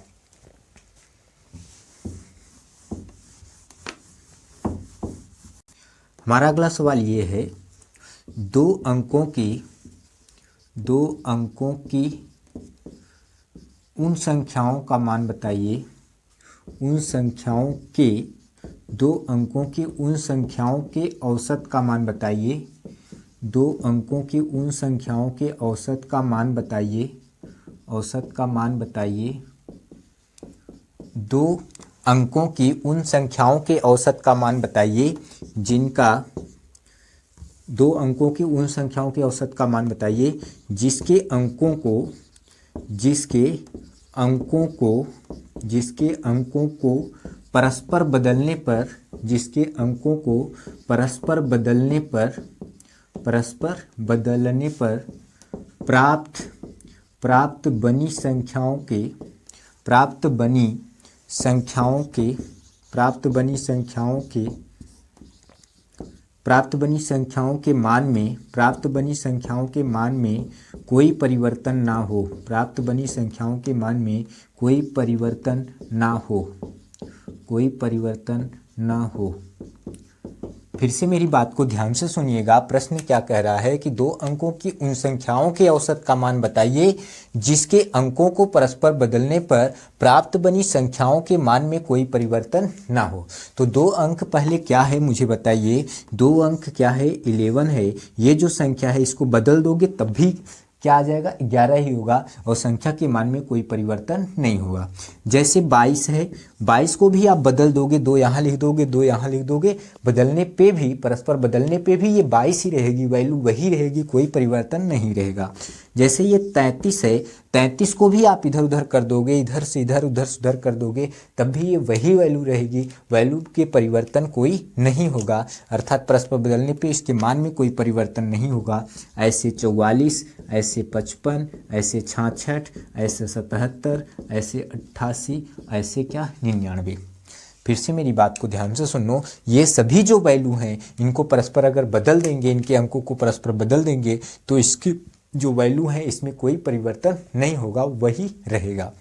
Speaker 1: हमारा अगला सवाल ये है, दो अंकों की उन संख्याओं का मान बताइए, उन संख्याओं के, दो अंकों की उन संख्याओं के औसत का मान बताइए। दो अंकों की उन संख्याओं के औसत का मान बताइए, औसत का मान बताइए। दो अंकों की उन संख्याओं के औसत का मान बताइए जिनका, दो अंकों की उन संख्याओं के औसत का मान बताइए जिसके अंकों को परस्पर बदलने पर, जिसके अंकों को परस्पर बदलने पर प्राप्त बनी संख्याओं के मान में, प्राप्त बनी संख्याओं के मान में कोई परिवर्तन ना हो, प्राप्त बनी संख्याओं के मान में कोई परिवर्तन ना हो, कोई परिवर्तन ना हो। फिर से मेरी बात को ध्यान से सुनिएगा। प्रश्न क्या कह रहा है कि दो अंकों की उन संख्याओं के औसत का मान बताइए जिसके अंकों को परस्पर बदलने पर प्राप्त बनी संख्याओं के मान में कोई परिवर्तन ना हो। तो दो अंक पहले क्या है मुझे बताइए। दो अंक क्या है, 11 है। ये जो संख्या है इसको बदल दोगे तब भी क्या आ जाएगा, 11 ही होगा और संख्या के मान में कोई परिवर्तन नहीं होगा। जैसे 22 है, 22 को भी आप बदल दोगे, 2 यहाँ लिख दोगे, 2 यहाँ लिख दोगे, बदलने पे भी, परस्पर बदलने पे भी ये 22 ही रहेगी, वैल्यू वही रहेगी, कोई परिवर्तन नहीं रहेगा। जैसे ये 33 है, 33 को भी आप इधर उधर कर दोगे, इधर से इधर उधर से उधर कर दोगे, तब भी ये वही वैल्यू रहेगी, वैल्यू के परिवर्तन कोई नहीं होगा, अर्थात परस्पर बदलने पे इसके मान में कोई परिवर्तन नहीं होगा। ऐसे 44, ऐसे 55, ऐसे 66, ऐसे 77, ऐसे 88, ऐसे क्या 99। फिर से मेरी बात को ध्यान से सुनो, ये सभी जो वैल्यू हैं इनको परस्पर अगर बदल देंगे, इनके अंकों को परस्पर बदल देंगे तो इसकी जो वैल्यू है इसमें कोई परिवर्तन नहीं होगा, वही रहेगा।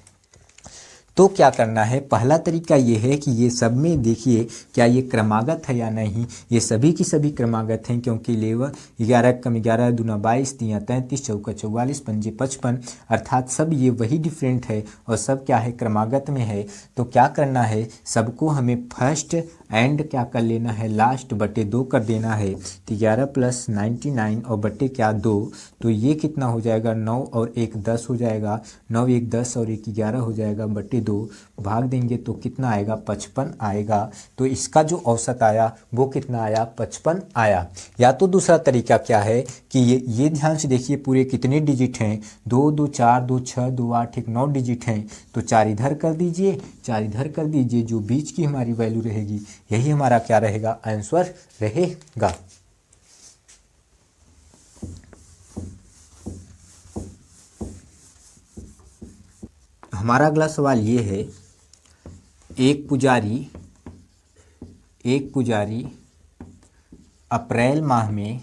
Speaker 1: तो क्या करना है, पहला तरीका ये है कि ये सब में देखिए क्या ये क्रमागत है या नहीं। ये सभी की सभी क्रमागत हैं, क्योंकि 11 11 कम 11 दूना 22 तीन 33 चौका 44 पंजे 55, अर्थात सब ये वही डिफरेंट है और सब क्या है क्रमागत में है। तो क्या करना है, सबको हमें फर्स्ट एंड क्या कर लेना है, लास्ट बटे 2 कर देना है। तो 11 + 99 और बटे क्या 2, तो ये कितना हो जाएगा 9 और 1 10 हो जाएगा, 9 1 10 और 1 11 हो जाएगा, बटे 2 भाग देंगे तो कितना आएगा 55 आएगा। तो इसका जो औसत आया वो कितना आया 55 आया। या तो दूसरा तरीका क्या है कि ये ध्यान से देखिए पूरे कितने डिजिट हैं, 2 2 4 2 6 2 8 1 9 डिजिट हैं। तो 4 इधर कर दीजिए, 4 इधर कर दीजिए, जो बीच की हमारी वैल्यू रहेगी यही हमारा क्या रहेगा, आंसर रहेगा। हमारा अगला सवाल ये है, एक पुजारी अप्रैल माह में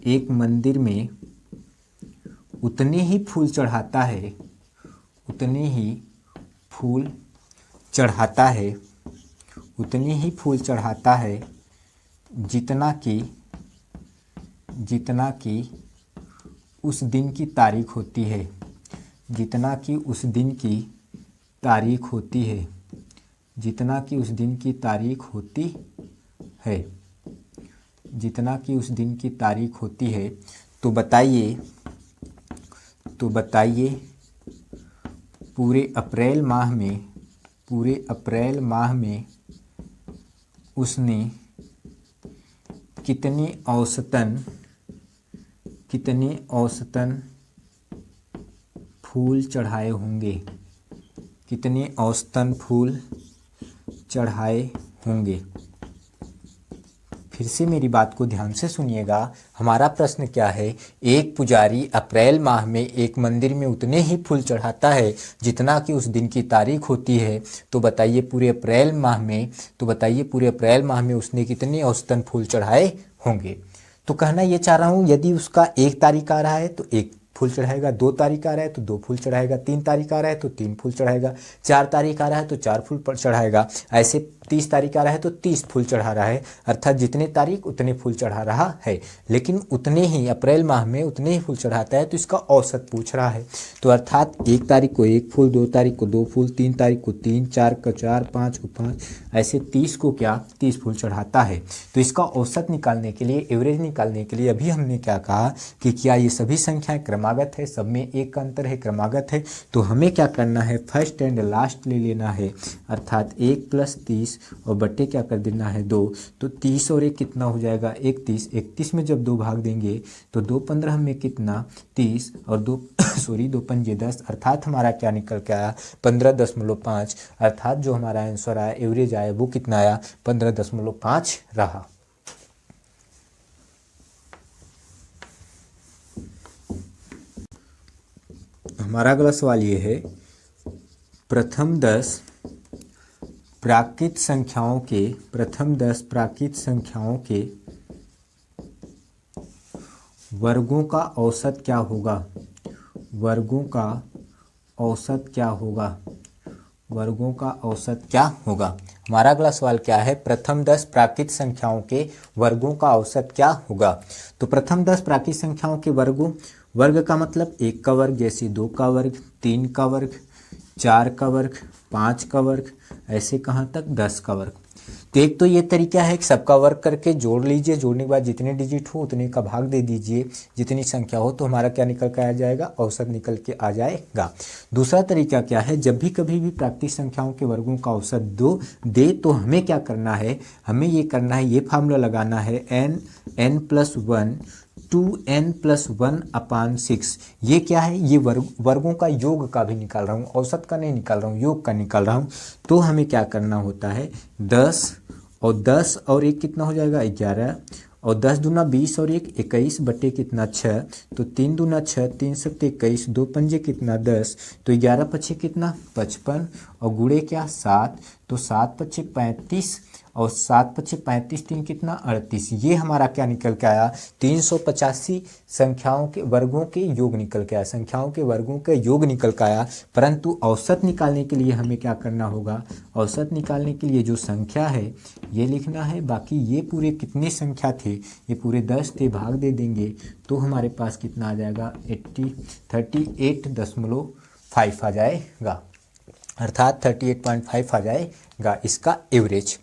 Speaker 1: एक मंदिर में उतने ही फूल चढ़ाता है जितना कि उस दिन की तारीख होती है, जितना कि उस दिन की तारीख होती है। तो बताइए पूरे अप्रैल माह में उसने कितने औसतन फूल चढ़ाए होंगे। फिर से मेरी बात को ध्यान से सुनिएगा। हमारा प्रश्न क्या है, एक पुजारी अप्रैल माह में एक मंदिर में उतने ही फूल चढ़ाता है जितना कि उस दिन की तारीख होती है। तो बताइए पूरे अप्रैल माह में उसने कितने औसतन फूल चढ़ाए होंगे। तो कहना ये चाह रहा हूँ, यदि उसका 1 तारीख आ रहा है तो 1 फूल चढ़ाएगा, 2 तारीख आ रहा है तो 2 फूल चढ़ाएगा, 3 तारीख आ रहा है तो 3 फूल चढ़ाएगा, 4 तारीख आ रहा है तो 4 फूल चढ़ाएगा, ऐसे 30 तारीख आ रहा है तो 30 फूल चढ़ा रहा है। अर्थात जितने तारीख उतने फूल चढ़ा रहा है, लेकिन उतने ही अप्रैल माह में उतने ही फूल चढ़ाता है, तो इसका औसत पूछ रहा है। तो अर्थात 1 तारीख को 1 फूल, 2 तारीख को 2 फूल, 3 तारीख को 3, 4 को 4, 5 को 5, ऐसे 30 को क्या 30 फूल चढ़ाता है। तो इसका औसत निकालने के लिए, एवरेज निकालने के लिए अभी हमने क्या कहा कि क्या ये सभी संख्याएं क्रमागत है, सब में 1 का अंतर है, क्रमागत है। तो हमें क्या करना है, फर्स्ट एंड लास्ट ले लेना है, अर्थात 1 + 30 और बटे क्या कर देना है 2। तो 30 और 1 कितना हो जाएगा 31, 31 में जब 2 भाग देंगे तो 2 15 में कितना 30 और 2 2 पंजे 10, अर्थात हमारा क्या निकल के आया 15.5। अर्थात जो हमारा आंसर आया, एवरेज आया, वो कितना आया 15.5 रहा। हमारा अगला सवाल ये है, प्रथम 10 प्राकृत संख्याओं के वर्गों का औसत क्या होगा। हमारा अगला सवाल क्या है, प्रथम 10 प्राकृत संख्याओं के वर्गों का औसत क्या होगा। तो प्रथम 10 प्राकृत संख्याओं के वर्ग का मतलब 1 का वर्ग, जैसे 2 का वर्ग, 3 का वर्ग, 4 का वर्ग, 5 का वर्ग, ऐसे कहाँ तक 10 का वर्ग। तो एक तो ये तरीका है कि सबका वर्क करके जोड़ लीजिए, जोड़ने के बाद जितने डिजिट हो उतने का भाग दे दीजिए, जितनी संख्या हो, तो हमारा क्या निकल के आ जाएगा, औसत निकल के आ जाएगा। दूसरा तरीका क्या है, जब भी कभी भी प्राकृतिक संख्याओं के वर्गों का औसत दे तो हमें क्या करना है, हमें ये करना है, ये फार्मूला लगाना है n+1 2n+1/6। ये क्या है, ये वर्गों का योग का भी निकाल रहा हूँ, औसत का नहीं निकाल रहा हूँ, योग का निकाल रहा हूँ। तो हमें क्या करना होता है, 10 और 1 कितना हो जाएगा, 11, और 10 दूना 20 और 1 21 बटे कितना 6, तो 3 दूना 6, 3 सत्ते 21, 2 पंजे कितना 10, तो 11 पछे कितना 55, और गुणे क्या 7, तो 7 पछे 35, और 7 पछे 35, 3 कितना 38। ये हमारा क्या निकल के आया, 385 संख्याओं के वर्गों के योग निकल के आया, संख्याओं के वर्गों के योग निकल के आया। परंतु औसत निकालने के लिए हमें क्या करना होगा, औसत निकालने के लिए जो संख्या है ये लिखना है, बाकी ये पूरे कितने संख्या थे, ये पूरे 10 थे, भाग दे देंगे तो हमारे पास कितना आ जाएगा, 38.5 आ जाएगा, अर्थात 38.5 आ जाएगा इसका एवरेज।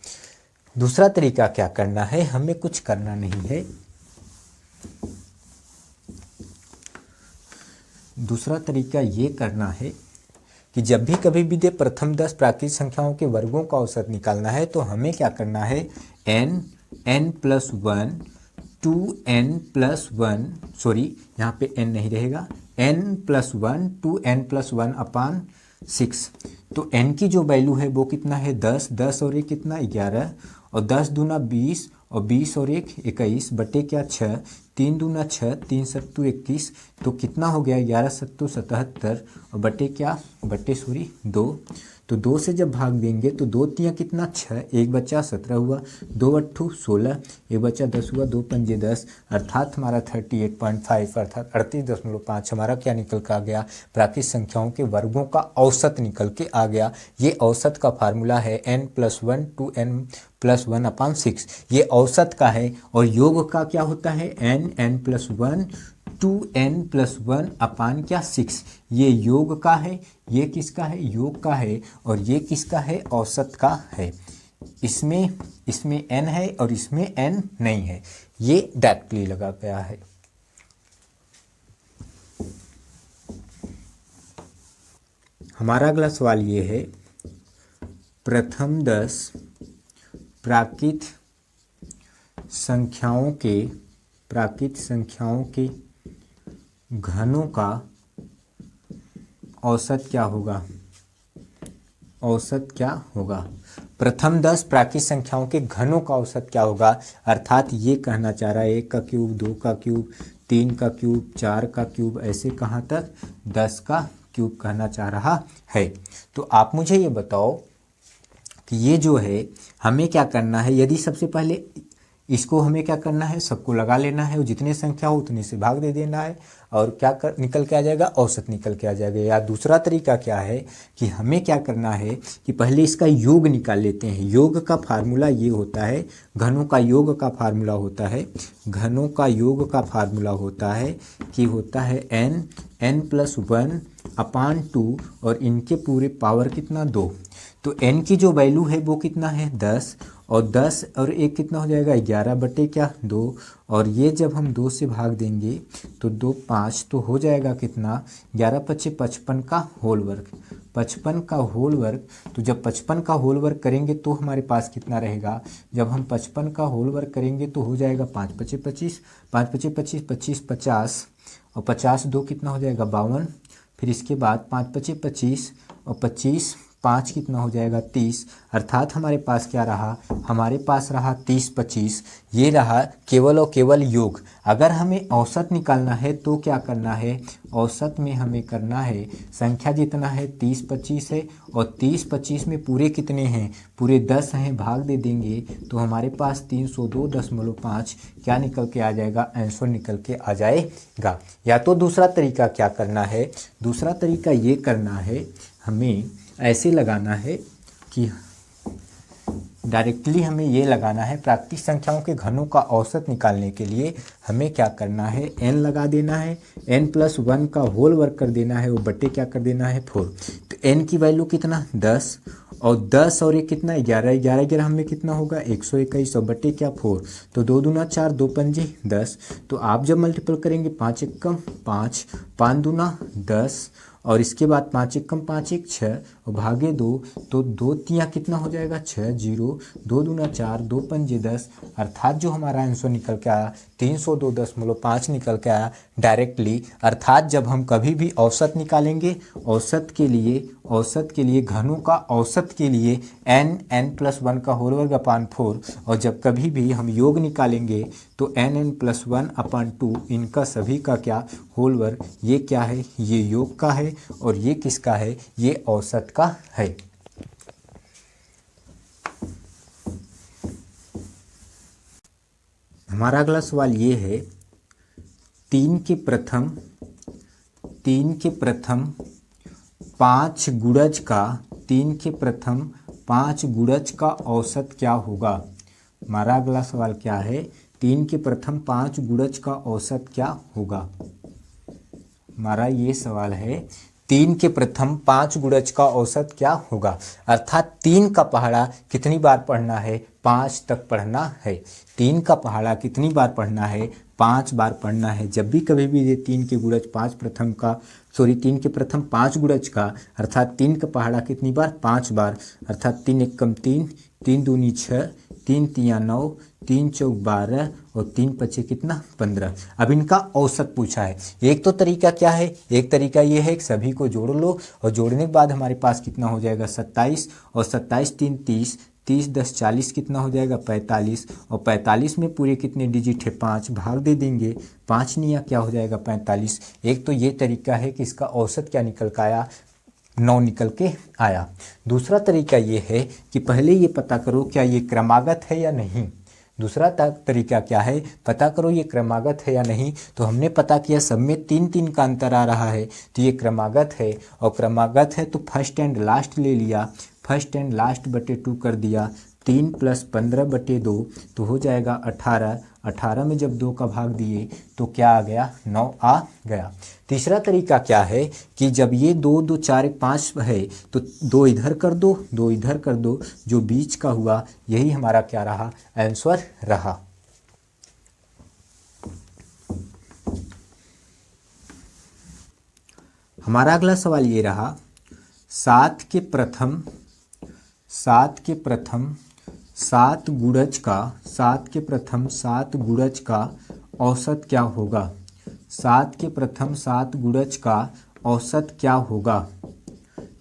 Speaker 1: दूसरा तरीका क्या करना है, हमें कुछ करना नहीं है। दूसरा तरीका ये करना है कि जब भी कभी भी दे प्रथम 10 प्राकृतिक संख्याओं के वर्गों का औसत निकालना है तो हमें क्या करना है, n+1 2n+1, सॉरी यहाँ पे n नहीं रहेगा, n+1 2n+1/6। तो n की जो वैल्यू है वो कितना है, 10, 10 और 1 कितना 11, और 10 दूना 20, और 20 और 1 21 बटे क्या 6, 3 दूना 6, 3 सत्तू 21, तो कितना हो गया 11 सत्तू 77, और बटे क्या, बटे सॉरी 2, तो 2 से जब भाग देंगे तो 2 तियाँ कितना 6, 1 बचा 17 हुआ, 2 अट्ठू 16, 1 बचा 10 हुआ, 2 पंजे 10, अर्थात हमारा 38.5 अर्थात 38.5 हमारा क्या निकल के आ गया, प्राकृतिक संख्याओं के वर्गों का औसत निकल के आ गया। ये औसत का फार्मूला है n+1 2n+1/6, ये औसत का है। और योग का क्या होता है, n+1 2n+1/6, ये योग का है, ये किसका है, योग का है, और ये किसका है, औसत का है। इसमें n है और इसमें n नहीं है, ये डायरेक्टली लगा गया है। हमारा अगला सवाल ये है, प्रथम 10 प्राकृत संख्याओं के घनों का औसत क्या होगा, औसत क्या होगा, प्रथम 10 प्राकृत संख्याओं के घनों का औसत क्या होगा, अर्थात ये कहना चाह रहा है 1 का क्यूब, 2 का क्यूब, 3 का क्यूब, 4 का क्यूब, ऐसे कहाँ तक 10 का क्यूब कहना चाह रहा है। तो आप मुझे ये बताओ कि ये जो है हमें क्या करना है, यदि सबसे पहले इसको हमें क्या करना है, सबको लगा लेना है, और जितने संख्या हो उतने से भाग दे देना है, और क्या निकल के आ जाएगा, औसत निकल के आ जाएगा। या दूसरा तरीका क्या है कि हमें क्या करना है कि पहले इसका योग निकाल लेते हैं। योग का फार्मूला ये होता है, घनों का योग का फार्मूला होता है, घनों का योग का फार्मूला होता है कि होता है n+1/2, और इनके पूरे पावर कितना 2। तो n की जो वैल्यू है वो कितना है 10, और 10 और 1 कितना हो जाएगा 11 बटे क्या 2, और ये जब हम 2 से भाग देंगे तो 2 5, तो हो जाएगा कितना 11 पच्चे 55 का होल वर्ग, 55 का होल वर्ग। तो जब 55 का होल वर्ग करेंगे तो हमारे पास कितना रहेगा, जब हम 55 का होल वर्ग करेंगे तो हो जाएगा 5 पच्चे 25, 5 पच्चे 25, 25 50, और 50 2 कितना हो जाएगा 52, फिर इसके बाद 5 पच्चे 25, और 25 5 कितना हो जाएगा 30, अर्थात हमारे पास क्या रहा, हमारे पास रहा 30 25, ये रहा केवल और केवल योग। अगर हमें औसत निकालना है तो क्या करना है, औसत में हमें करना है, संख्या जितना है 30 25 है, और 30 25 में पूरे कितने हैं, पूरे 10 हैं, भाग दे देंगे तो हमारे पास 302.5 क्या निकल के आ जाएगा, आंसर निकल के आ जाएगा। या तो दूसरा तरीका क्या करना है, दूसरा तरीका ये करना है, हमें ऐसे लगाना है कि डायरेक्टली हमें ये लगाना है, प्राकृतिक संख्याओं के घनों का औसत निकालने के लिए हमें क्या करना है, n लगा देना है, n+1 का होल वर्क कर देना है, वो बट्टे क्या कर देना है 4। तो n की वैल्यू कितना 10, और 10 और ये कितना 11, 11 11 हमें कितना होगा 121 और बटे क्या 4, तो 2 दूना 4, 2 पंजे 10। तो आप जब मल्टीपल करेंगे 5 एकम 5, 5 दूना 10 और इसके बाद 5 एकम 5 एक 6 और भागे 2, तो 2 तियाँ कितना हो जाएगा 6, 0, 2 दूना 4, 2 पंजे 10, अर्थात जो हमारा आंसर निकल के आया 302.5 निकल के आया डायरेक्टली। अर्थात जब हम कभी भी औसत निकालेंगे, औसत के लिए घनों का औसत के लिए n+1 का होल वर्ग अपान 4, और जब कभी भी हम योग निकालेंगे तो n+1/2 इनका सभी का क्या होल वर्ग। ये क्या है, ये योग का है और ये किसका है, ये औसत का है। हमारा अगला सवाल ये है 3 के प्रथम 5 गुणज का 3 के प्रथम 5 गुणज का औसत क्या होगा। हमारा अगला सवाल क्या है 3 के प्रथम 5 गुणज का औसत क्या होगा। हमारा ये सवाल है 3 के प्रथम 5 गुणज का औसत क्या होगा। अर्थात 3 का पहाड़ा कितनी बार पढ़ना है, 5 तक पढ़ना है। 3 का पहाड़ा कितनी बार पढ़ना है, 5 बार पढ़ना है। जब भी कभी भी ये 3 के गुणज 3 के प्रथम 5 गुणज का, अर्थात 3 का पहाड़ा कितनी बार 5 बार, अर्थात 3 एकम 3, 3 दूनी 6, 3 तियाँ 9, 3 चौक 12 और 3 पचे कितना 15। अब इनका औसत पूछा है। एक तो तरीका क्या है, एक तरीका ये है कि सभी को जोड़ लो और जोड़ने के बाद हमारे पास कितना हो जाएगा 27 और 27 3 30, 30 10 40 कितना हो जाएगा 45 और 45 में पूरे कितने डिजिट है 5, भाग दे देंगे 5 निया क्या हो जाएगा 45। एक तो ये तरीका है कि इसका औसत क्या निकल के आया 9 निकल के आया। दूसरा तरीका ये है कि पहले ये पता करो क्या ये क्रमागत है या नहीं। दूसरा तरीका क्या है, पता करो ये क्रमागत है या नहीं। तो हमने पता किया सब में 3 3 का अंतर आ रहा है तो ये क्रमागत है, और क्रमागत है तो फर्स्ट एंड लास्ट ले लिया, फर्स्ट एंड लास्ट बटे 2 कर दिया, 3 + 15 बटे 2 तो हो जाएगा 18, 18 में जब 2 का भाग दिए तो क्या आ गया 9 आ गया। तीसरा तरीका क्या है कि जब ये 2 2 4 1 5 है तो 2 इधर कर दो, 2 इधर कर दो, जो बीच का हुआ यही हमारा क्या रहा आंसर रहा। हमारा अगला सवाल ये रहा 7 के प्रथम 7 गुणज का 7 के प्रथम 7 गुणज का औसत क्या होगा। 7 के प्रथम 7 गुणज का औसत क्या होगा।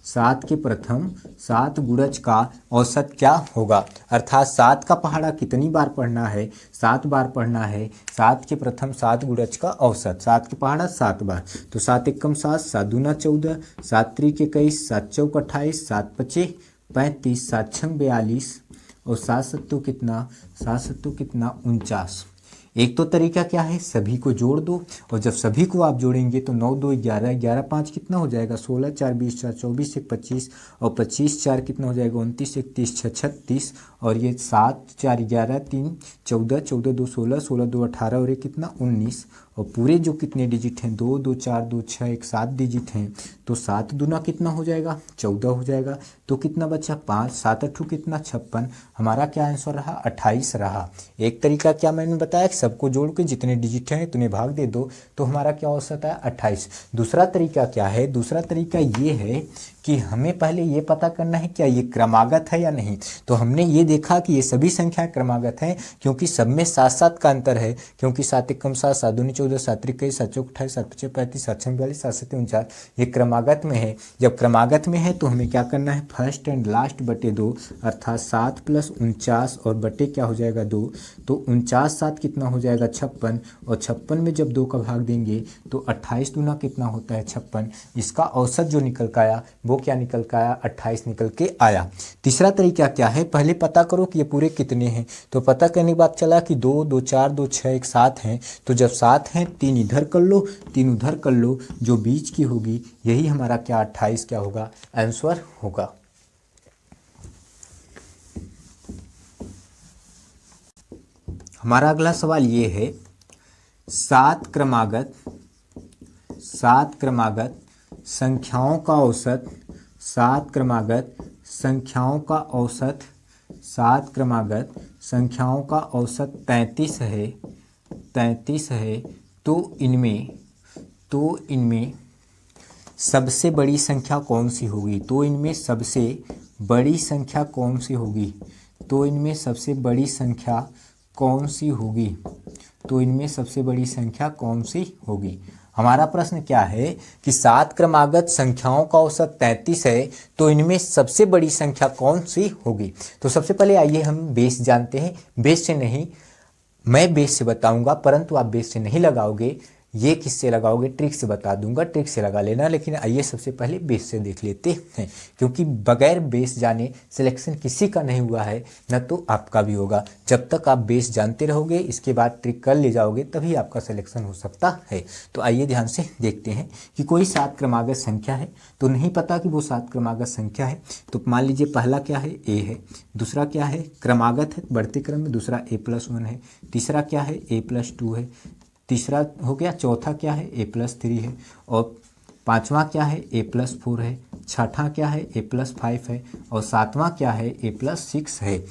Speaker 1: 7 के प्रथम 7 गुणज का औसत क्या होगा। अर्थात 7 का पहाड़ा कितनी बार पढ़ना है, 7 बार पढ़ना है। 7 के प्रथम 7 गुणज का औसत, 7 के पहाड़ा 7 बार, तो 7 एकम 7, 7 दूना 14, 7 त्रिक 21, 7 चौक 28, 7 पचे 35, 7 छंग 42 और 7 सत्तू कितना 49। एक तो तरीका क्या है सभी को जोड़ दो, और जब सभी को आप जोड़ेंगे तो 9 2 11, 11 5 कितना हो जाएगा 16, 4 20, 4 24 1 25 और 25 4 कितना हो जाएगा 29, 1 30 6 36 और ये 7 4 11 3 14, 14 2 16, 16 2 18 और ये कितना 19 और पूरे जो कितने डिजिट हैं 2 2 4 2 6 1 7 डिजिट हैं, तो 7 दूना कितना हो जाएगा 14 हो जाएगा। तो कितना बचा 5, 7 8 कितना 56। हमारा क्या आंसर रहा 28 रहा। एक तरीका क्या मैंने बताया कि सबको जोड़ के जितने डिजिट हैं उतने भाग दे दो तो हमारा क्या औसत है 28। दूसरा तरीका क्या है, दूसरा तरीका ये है कि हमें पहले ये पता करना है क्या ये क्रमागत है या नहीं। तो हमने ये देखा कि ये सभी संख्याएं क्रमागत हैं क्योंकि सब में 7 7 का अंतर है, क्योंकि 7 एकम 7, 7 दूनी 14, 7 त्रिक 21, 7 चौक 28, 7 पचे 35, 7 छंग 42, 7 सत्ते 49, ये क्रमागत में है। जब क्रमागत में है तो हमें क्या करना है फर्स्ट एंड लास्ट बटे 2, अर्थात 7 + 49 और बटे क्या हो जाएगा 2, तो 49 7 कितना हो जाएगा 56 और 56 में जब 2 का भाग देंगे तो 28 दूना कितना होता है 56। इसका औसत जो निकल का आया वो क्या निकल का आया 28 निकल के आया। तीसरा तरीका क्या है, पहले पता करो कि ये पूरे कितने हैं। तो पता करने के बाद चला कि 2 2 4 2 6 1 7 हैं, तो जब 7 हैं 3 इधर कर लो 3 उधर कर लो, जो बीच की होगी यही हमारा क्या 28 क्या होगा आंसर होगा। हमारा अगला सवाल ये है 7 क्रमागत संख्याओं का औसत, 7 क्रमागत संख्याओं का औसत 7 क्रमागत संख्याओं का औसत 33 है। तो इनमें सबसे बड़ी संख्या कौन सी होगी? तो इनमें सबसे बड़ी संख्या कौन सी होगी? तो इनमें सबसे बड़ी संख्या कौन सी होगी? तो इनमें सबसे बड़ी संख्या कौन सी होगी? हमारा प्रश्न क्या है कि 7 क्रमागत संख्याओं का औसत 33 है, तो इनमें सबसे बड़ी संख्या कौन सी होगी? तो सबसे पहले आइए हम बेस जानते हैं। बेस से नहीं, मैं बेस से बताऊंगा, परंतु आप बेस से नहीं लगाओगे। ये किससे लगाओगे? ट्रिक से बता दूंगा, ट्रिक से लगा लेना। लेकिन आइए सबसे पहले बेस से देख लेते हैं, क्योंकि बगैर बेस जाने सिलेक्शन किसी का नहीं हुआ है, न तो आपका भी होगा। जब तक आप बेस जानते रहोगे, इसके बाद ट्रिक कर ले जाओगे, तभी आपका सिलेक्शन हो सकता है। तो आइए ध्यान से देखते हैं कि कोई 7 क्रमागत संख्या है, तो नहीं पता कि वो 7 क्रमागत संख्या है। तो मान लीजिए पहला क्या है? ए है। दूसरा क्या है? क्रमागत है, बढ़ते क्रम में। दूसरा a+1 है। तीसरा क्या है? a+2 है। तीसरा हो गया। चौथा क्या है? a+3 है। और पांचवा क्या है? a+4 है। छठा क्या है? a+5 है। और सातवां क्या है? a+6 है।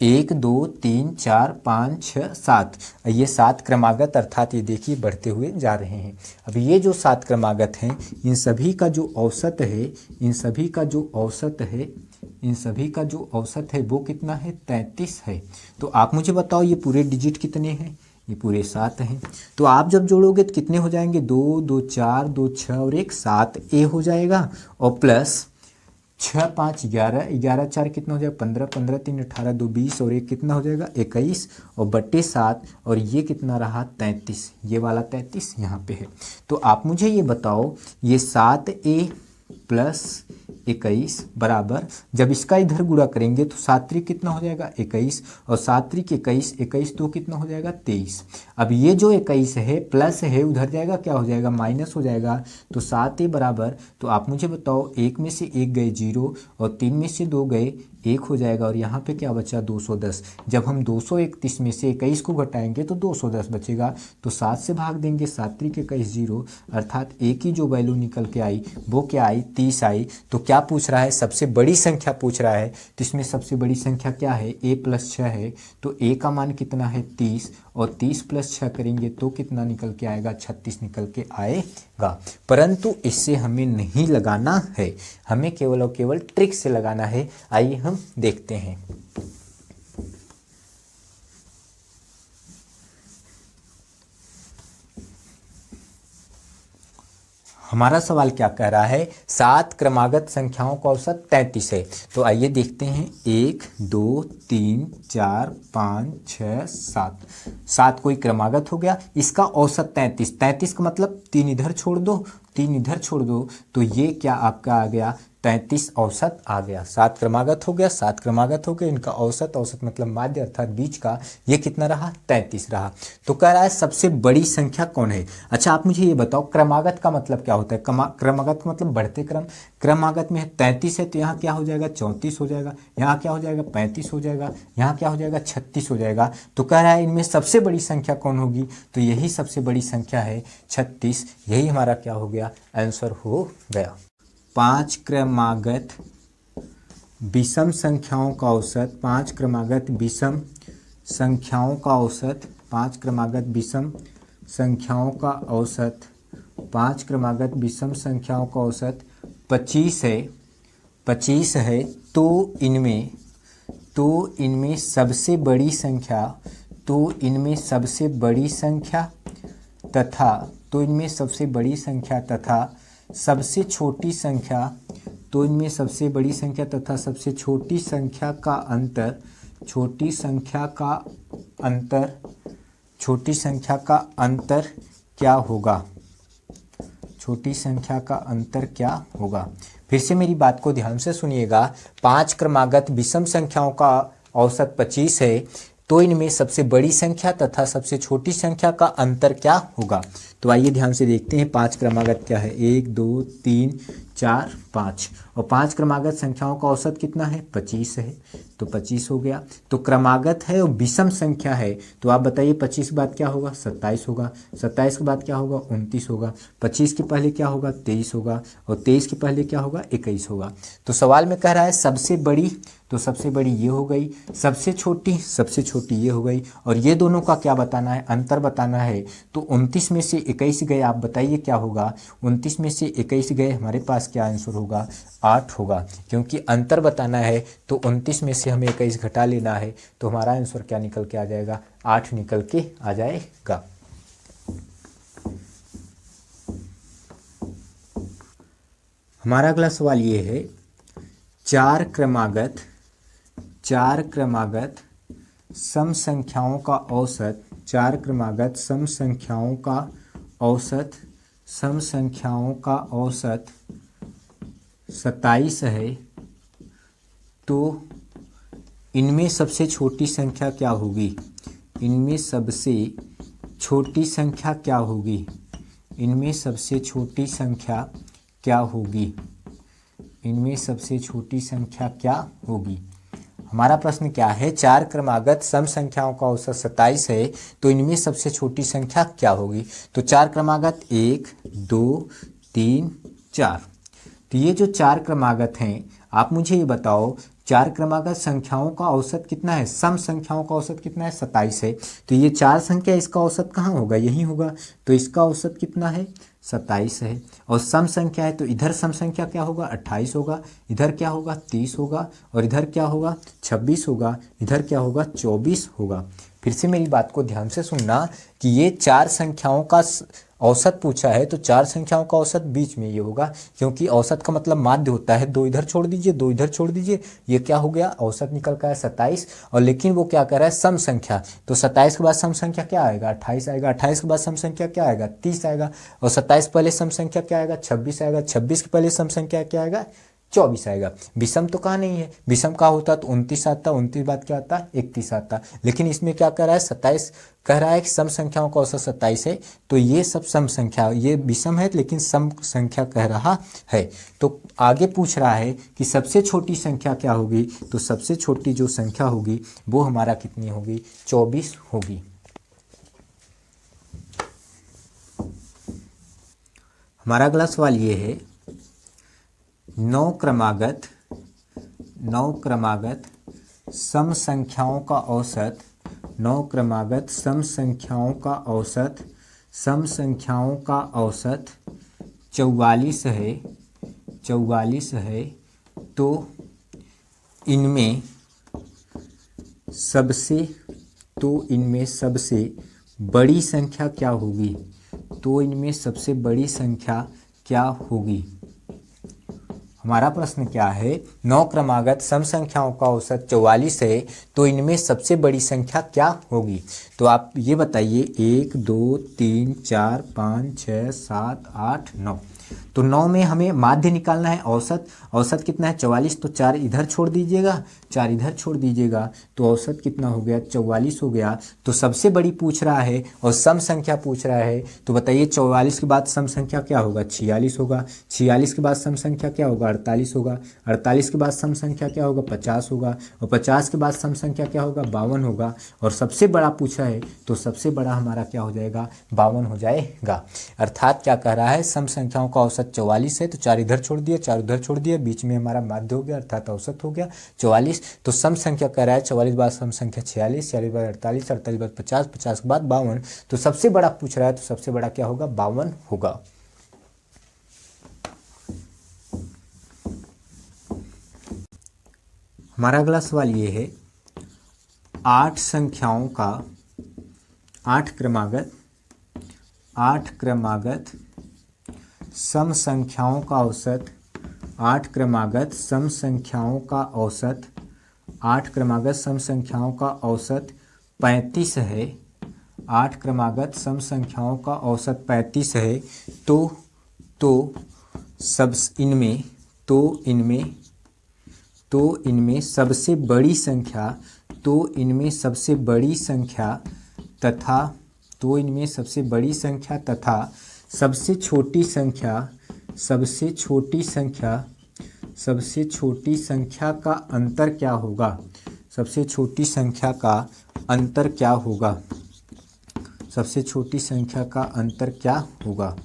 Speaker 1: 1 2 3 4 5 6 7, ये 7 क्रमागत अर्थात ये देखिए बढ़ते हुए जा रहे हैं। अब ये जो 7 क्रमागत हैं, इन सभी का जो औसत है वो कितना है? 33 है। तो आप मुझे बताओ ये पूरे डिजिट कितने हैं? ये पूरे 7 हैं। तो आप जब जोड़ोगे तो कितने हो जाएंगे? 2 2 4 2 6 और 1 7 ए हो जाएगा। और प्लस 6 5 11, 11 4 कितना हो जाएगा? 15, 15 3 18, 2 20 और 1 कितना हो जाएगा? 21 और बट्टे 7, और ये कितना रहा? 33। ये वाला 33 यहाँ पे है। तो आप मुझे ये बताओ, ये 7a + 21 बराबर, जब इसका इधर गुणा करेंगे तो 7 3 कितना हो जाएगा? 21, और 7 3 21, 21 2 कितना हो जाएगा? 23। अब ये जो 21 है प्लस है, उधर जाएगा क्या हो जाएगा? माइनस हो जाएगा। तो 7a बराबर, तो आप मुझे बताओ, 1 में से 1 गए 0 और 3 में से 2 गए 1 हो जाएगा, और यहाँ पे क्या बचा? 210। जब हम 231 में से 21 को घटाएंगे तो 210 बचेगा। तो 7 से भाग देंगे, 7 3 21 0, अर्थात ए की जो वैल्यू निकल के आई वो क्या आई? 30 आई। तो क्या पूछ रहा है? सबसे बड़ी संख्या पूछ रहा है। तो इसमें सबसे बड़ी संख्या क्या है? a+6 है। तो a का मान कितना है? 30, और 30 + 6 करेंगे तो कितना निकल के आएगा? 36 निकल के आएगा। परंतु इससे हमें नहीं लगाना है, हमें केवल और केवल ट्रिक से लगाना है। आइए हम देखते हैं। हमारा सवाल क्या कह रहा है? 7 क्रमागत संख्याओं का औसत 33 है। तो आइए देखते हैं। 1 2 3 4 5 6 7, 7 कोई क्रमागत हो गया, इसका औसत 33। 33 का मतलब 3 इधर छोड़ दो, 3 इधर छोड़ दो, तो ये क्या आपका आ गया? 33 औसत आ गया। 7 क्रमागत हो गया, 7 क्रमागत हो गए, इनका औसत, औसत मतलब माध्य अर्थात बीच का, ये कितना रहा? 33 रहा। तो कह रहा है सबसे बड़ी संख्या कौन है? अच्छा आप मुझे ये बताओ, क्रमागत का मतलब क्या होता है? क्रमागत का मतलब बढ़ते क्रम। क्रमागत में 33 है, तो यहाँ क्या हो जाएगा? 34 हो जाएगा। यहाँ क्या हो जाएगा? 35 हो जाएगा। यहाँ क्या हो जाएगा? 36 हो जाएगा। तो कह रहा है इनमें सबसे बड़ी संख्या कौन होगी? तो यही सबसे बड़ी संख्या है 36। यही हमारा क्या हो गया? आंसर हो गया। 5 क्रमागत विषम संख्याओं का औसत, 5 क्रमागत विषम संख्याओं का औसत, 5 क्रमागत विषम संख्याओं का औसत, 5 क्रमागत विषम संख्याओं का औसत 25 है। 25 है। तो इनमें सबसे बड़ी संख्या, तथा सबसे छोटी संख्या, तो इनमें सबसे बड़ी संख्या तथा सबसे छोटी संख्या का अंतर, छोटी संख्या का अंतर क्या होगा? छोटी संख्या का अंतर क्या होगा? फिर से मेरी बात को ध्यान से सुनिएगा। 5 क्रमागत विषम संख्याओं का औसत 25 है, तो इनमें सबसे बड़ी संख्या तथा सबसे छोटी संख्या का अंतर क्या होगा? तो आइए ध्यान से देखते हैं। 5 क्रमागत क्या है? 1 2 3 4 5, और 5 क्रमागत संख्याओं का औसत कितना है? 25 है। तो 25 हो गया। तो क्रमागत है और विषम संख्या है, तो आप बताइए 25 के बाद क्या होगा, 27 होगा। 27 के बाद क्या होगा, 29 होगा। 25 के पहले क्या होगा, 23 होगा। और 23 के पहले क्या होगा, 21 होगा। तो सवाल में कह रहा है सबसे बड़ी, तो सबसे बड़ी ये हो गई, सबसे छोटी ये हो गई, और ये दोनों का क्या बताना है, अंतर बताना है। तो 29 में से 21 गए, आप बताइए क्या होगा, 29 में से 21 गए, हमारे पास क्या आंसर होगा, 8 होगा, क्योंकि अंतर बताना है। तो 29 में से हमें 21 घटा लेना है, तो हमारा आंसर क्या निकल के आ जाएगा, 8 निकल के आ जाएगा। हमारा अगला सवाल ये है, चार क्रमागत सम संख्याओं का औसत, चार क्रमागत सम संख्याओं का औसत 27 है, तो इनमें सबसे छोटी संख्या क्या होगी, इनमें सबसे छोटी संख्या क्या होगी, इनमें सबसे छोटी संख्या क्या होगी, इनमें सबसे छोटी संख्या क्या होगी। हमारा प्रश्न क्या है, चार क्रमागत सम संख्याओं का औसत 27 है, तो इनमें सबसे छोटी संख्या क्या होगी। तो चार क्रमागत 1 2 3 4, तो ये जो चार क्रमागत हैं, आप मुझे ये बताओ, चार क्रमागत संख्याओं का औसत कितना है, सम संख्याओं का औसत कितना है, 27 है। तो ये चार संख्या, इसका औसत कहाँ होगा, यही होगा। तो इसका औसत कितना है, 27 है। और सम संख्या है, तो इधर सम संख्या क्या होगा, 28 होगा, इधर क्या होगा, 30 होगा, और इधर क्या होगा, 26 होगा, इधर क्या होगा, 24 होगा। फिर से मेरी बात को ध्यान से सुनना कि ये चार संख्याओं का औसत पूछा है, तो चार संख्याओं का औसत बीच में ये होगा, क्योंकि औसत का मतलब माध्य होता है। दो इधर छोड़ दीजिए, दो इधर छोड़ दीजिए, ये क्या हो गया, औसत निकल का है 27। और लेकिन वो क्या कर रहा है, सम संख्या, तो 27 के बाद सम संख्या क्या आएगा, 28 आएगा। 28 के बाद सम संख्या क्या आएगा, 30 आएगा। और 27 पहले सम संख्या क्या आएगा, 26 आएगा। 26 के पहले सम संख्या क्या आएगा, 24 आएगा। विषम तो कहाँ नहीं है, विषम का होता तो 29 आता, 29 बाद क्या आता, 31 आता। लेकिन इसमें क्या कर रहा है, 27 कह रहा है कि सम संख्याओं का औसत 27 है, तो ये सब सम संख्या, ये विषम है लेकिन सम संख्या कह रहा है। तो आगे पूछ रहा है कि सबसे छोटी संख्या क्या होगी, तो सबसे छोटी जो संख्या होगी वो हमारा कितनी होगी, 24 होगी। हमारा अगला सवाल ये है, नौ क्रमागत सम संख्याओं का औसत, नौ क्रमागत सम संख्याओं का औसत 44 है, तो इनमें सबसे बड़ी संख्या क्या होगी, तो इनमें सबसे बड़ी संख्या क्या होगी। हमारा प्रश्न क्या है, नौ क्रमागत सम संख्याओं का औसत 44 है, तो इनमें सबसे बड़ी संख्या क्या होगी। तो आप ये बताइए, 1 2 3 4 5 6 7 8 9, तो 9 में हमें माध्य निकालना है, औसत कितना है, 44। तो 4 इधर छोड़ दीजिएगा, 4 इधर छोड़ दीजिएगा, तो औसत कितना हो गया, 44 हो गया। तो सबसे बड़ी पूछ रहा है और सम संख्या पूछ रहा है, तो बताइए 44 के बाद सम संख्या क्या होगा, 46 होगा। 46 के बाद सम संख्या क्या होगा, 48 होगा। 48 के बाद सम संख्या क्या होगा, 50 होगा। और 50 के बाद सम संख्या क्या होगा, 52 होगा। और सबसे बड़ा पूछा है, तो सबसे बड़ा हमारा क्या हो जाएगा, 52 हो जाएगा। अर्थात क्या कह रहा है, सम संख्याओं का औसत 44 है, तो 4 इधर छोड़ दिए, 4 उधर छोड़ दिए, बीच में हमारा माध्य हो गया, अर्थात औसत हो गया 44। तो सम संख्या कह रहा है 44 बाद सम संख्या 46, 46 बाद 48, 48 बाद 50, 50 के बाद 52। तो सबसे बड़ा पूछ रहा है, तो सबसे बड़ा क्या होगा, 52 होगा। हमारा अगला सवाल ये है, 8 क्रमागत सम संख्याओं का औसत, 8 क्रमागत सम संख्याओं का औसत 35 है। 8 क्रमागत सम संख्याओं का औसत 35 है, तो सब इनमें सबसे बड़ी संख्या तथा सबसे छोटी संख्या का अंतर क्या होगा। सबसे छोटी संख्या का अंतर क्या होगा? सबसे छोटी संख्या का अंतर क्या होगा?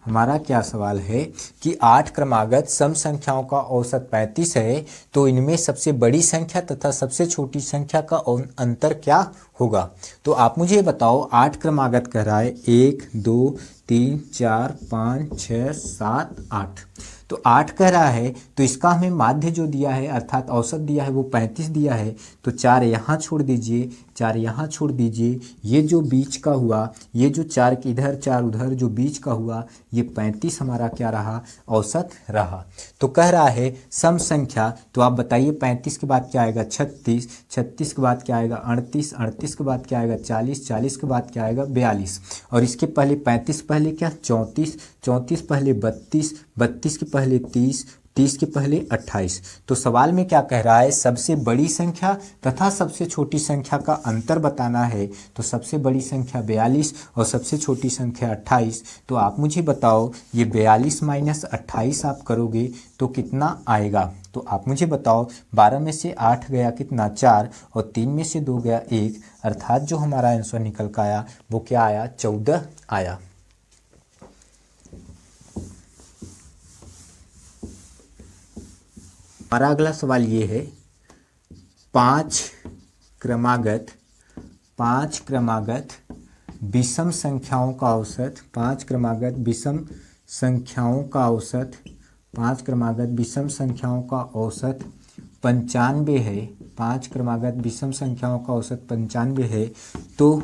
Speaker 1: हमारा क्या सवाल है कि 8 क्रमागत सम संख्याओं का औसत 35 है, तो इनमें सबसे बड़ी संख्या तथा सबसे छोटी संख्या का अंतर क्या होगा? तो आप मुझे बताओ, 8 क्रमागत कह रहा है 1 2 3 4 5 6 7 8, तो 8 कह रहा है, तो इसका हमें माध्य जो दिया है अर्थात औसत दिया है वो 35 दिया है, तो 4 यहाँ छोड़ दीजिए, 4 यहाँ छोड़ दीजिए, ये जो बीच का हुआ, ये जो 4 इधर 4 उधर जो बीच का हुआ, ये 35 हमारा क्या रहा? औसत रहा। तो कह रहा है सम संख्या, तो आप बताइए 35 के बाद क्या आएगा? 36, 36 के बाद क्या आएगा? 38, 38 के बाद क्या आएगा? 40, 40 के बाद क्या आएगा? 42, और इसके पहले 35 पहले क्या? 34, 34 पहले 32, 32 के पहले 30, 30 के पहले 28। तो सवाल में क्या कह रहा है? सबसे बड़ी संख्या तथा सबसे छोटी संख्या का अंतर बताना है। तो सबसे बड़ी संख्या 42 और सबसे छोटी संख्या 28। तो आप मुझे बताओ, ये 42 माइनस 28 आप करोगे तो कितना आएगा? तो आप मुझे बताओ, 12 में से 8 गया कितना? 4, और 3 में से 2 गया 1, अर्थात जो हमारा आंसर निकल कर आया वो क्या आया? 14 आया। हमारा अगला सवाल ये है, 5 क्रमागत विषम संख्याओं का औसत, 5 क्रमागत विषम संख्याओं का औसत, 5 क्रमागत विषम संख्याओं का औसत 95 है। 5 क्रमागत विषम संख्याओं का औसत 95 है। तो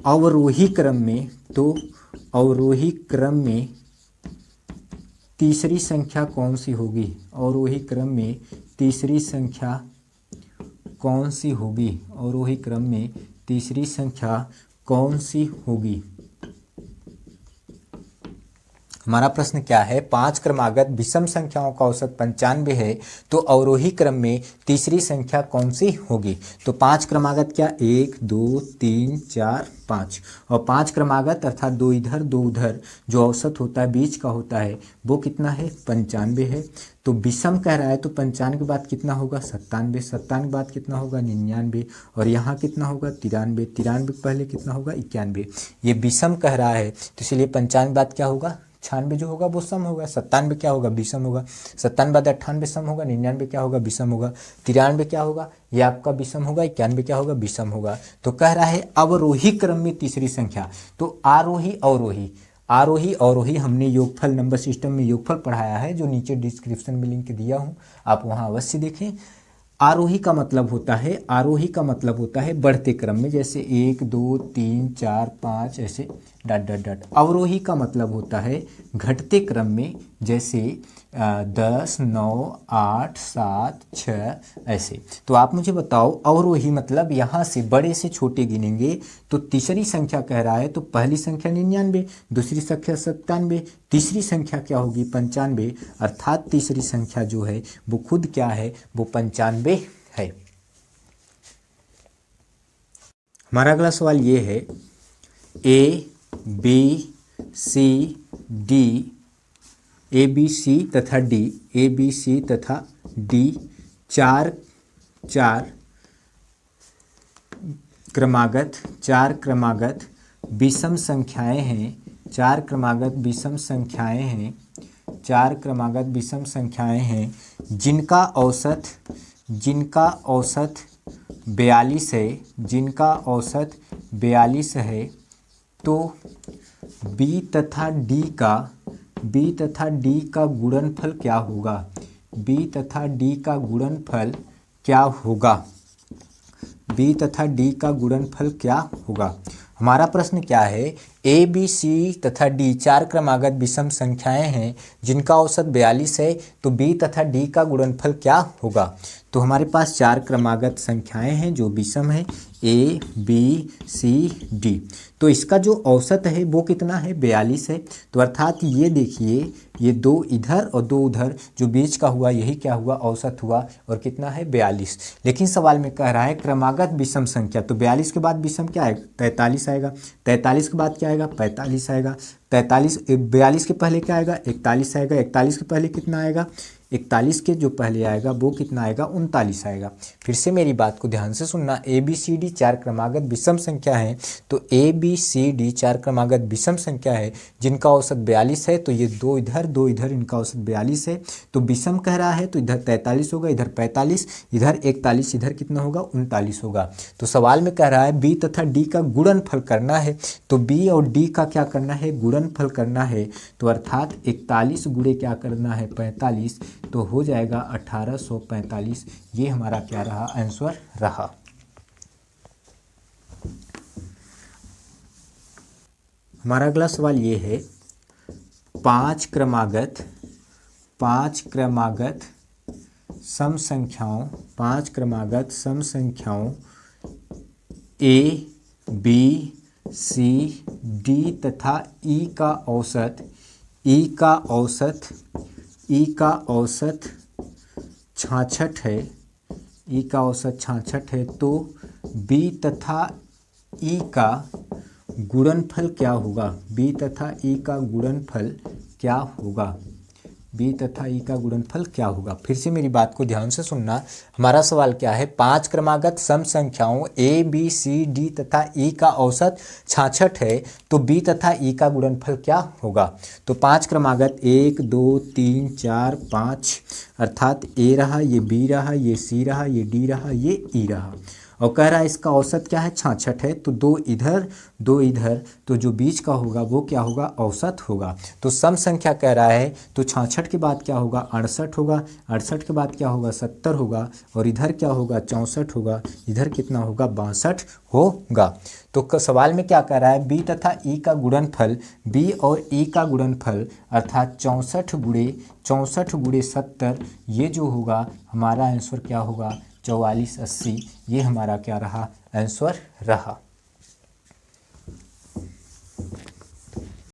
Speaker 1: अवरोही क्रम में तीसरी संख्या कौन सी होगी? अवरोही क्रम में तीसरी संख्या कौन सी होगी? अवरोही क्रम में तीसरी संख्या कौन सी होगी? हमारा प्रश्न क्या है? 5 क्रमागत विषम संख्याओं का औसत 95 है, तो अवरोही क्रम में तीसरी संख्या कौन सी होगी? तो 5 क्रमागत क्या? 1 2 3 4 5, और 5 क्रमागत अर्थात 2 इधर 2 उधर जो औसत होता है, बीच का होता है, वो कितना है? 95 है। तो विषम कह रहा है, तो 95 के बाद कितना होगा? 97, 97 के बाद कितना होगा? 99, और यहाँ कितना होगा? 93, 93 के पहले कितना होगा? 91। ये विषम कह रहा है, तो इसलिए 95 के बाद क्या होगा? 96 जो होगा वो सम होगा। 97 क्या होगा? विषम होगा। 97 बाद 98 सम होगा। 99 क्या होगा? विषम होगा। 93 क्या होगा? ये आपका विषम होगा। 91 क्या होगा? विषम होगा। तो कह रहा है अवरोही क्रम में तीसरी संख्या, तो आरोही अवरोही हमने योगफल नंबर सिस्टम में योगफल पढ़ाया है, जो नीचे डिस्क्रिप्शन में लिंक दिया हूँ, आप वहाँ अवश्य देखें। आरोही का मतलब होता है बढ़ते क्रम में, जैसे 1 2 3 4 5 ऐसे डॉट डॉट डॉट। अवरोही का मतलब होता है घटते क्रम में, जैसे 10 9 8 7 6 ऐसे। तो आप मुझे बताओ, अवरोही मतलब यहाँ से बड़े से छोटे गिनेंगे, तो तीसरी संख्या कह रहा है, तो पहली संख्या 99, दूसरी संख्या 97, तीसरी संख्या क्या होगी? 95, अर्थात तीसरी संख्या जो है वो खुद क्या है? वो 95 है। हमारा अगला सवाल ये है, ए बी सी तथा डी चार क्रमागत विषम संख्याएं हैं। 4 क्रमागत विषम संख्याएं हैं जिनका औसत 42 है। तो बी तथा डी का गुणनफल क्या होगा? बी तथा डी का गुणनफल क्या होगा? हमारा प्रश्न क्या है? ए बी सी तथा डी 4 क्रमागत विषम संख्याएं हैं जिनका औसत 42 है, तो बी तथा डी का गुणनफल क्या होगा? तो हमारे पास 4 क्रमागत संख्याएं हैं जो विषम है, ए बी सी डी। तो इसका जो औसत है वो कितना है? 42 है। तो अर्थात ये देखिए, ये 2 इधर और 2 उधर जो बीच का हुआ, यही क्या हुआ? औसत हुआ, और कितना है? 42। लेकिन सवाल में कह रहा है क्रमागत विषम संख्या, तो 42 के बाद विषम क्या आएगा? 43 आएगा। 43 के बाद क्या आएगा? 45 आएगा। 42 के पहले क्या आएगा? 41 आएगा। 41 के पहले कितना आएगा? 41 के जो पहले आएगा वो कितना आएगा, 39 आएगा। फिर से मेरी बात को ध्यान से सुनना, ए बी सी डी 4 क्रमागत विषम संख्या है। तो ए बी सी डी 4 क्रमागत विषम संख्या है जिनका औसत 42 है, तो ये दो इधर इनका औसत 42 है। तो विषम कह रहा है तो इधर 43 होगा, इधर 45, इधर 41, इधर कितना होगा, 39 होगा। तो सवाल में कह रहा है बी तथा डी का गुणनफल करना है। तो बी और डी का क्या करना है, गुणनफल करना है। तो अर्थात 41 गुणे क्या करना है, 45, तो हो जाएगा 1845। ये हमारा क्या रहा, आंसर रहा। हमारा अगला सवाल ये है, 5 क्रमागत सम संख्याओं ए बी सी डी तथा ई का औसत 66 है, ई का औसत 66 है। तो बी तथा ई का गुणनफल क्या होगा, बी तथा ई का गुणनफल क्या होगा, बी तथा ई का गुणनफल क्या होगा। फिर से मेरी बात को ध्यान से सुनना, हमारा सवाल क्या है, 5 क्रमागत सम संख्याओं ए बी सी डी तथा ई का औसत 66 है। तो बी तथा ई का गुणनफल क्या होगा। तो 5 क्रमागत 1 2 3 4 5, अर्थात ए रहा, ये बी रहा, ये सी रहा, ये डी रहा, ये ई रहा, और कह रहा है इसका औसत क्या है, 66 है। तो 2 इधर, तो जो बीच का होगा वो क्या होगा, औसत होगा। तो सम संख्या कह रहा है, तो 66 के बाद क्या होगा, 68 होगा, 68 के बाद क्या होगा, 70 होगा, और इधर क्या होगा, 64 होगा, इधर कितना होगा, 62 होगा। तो सवाल में क्या कह रहा है, बी तथा ई का गुणनफल, बी और ई का गुणनफल अर्थात 64 गुणे 70, ये जो होगा हमारा आंसर क्या होगा, 4480। ये हमारा क्या रहा, आंसर रहा।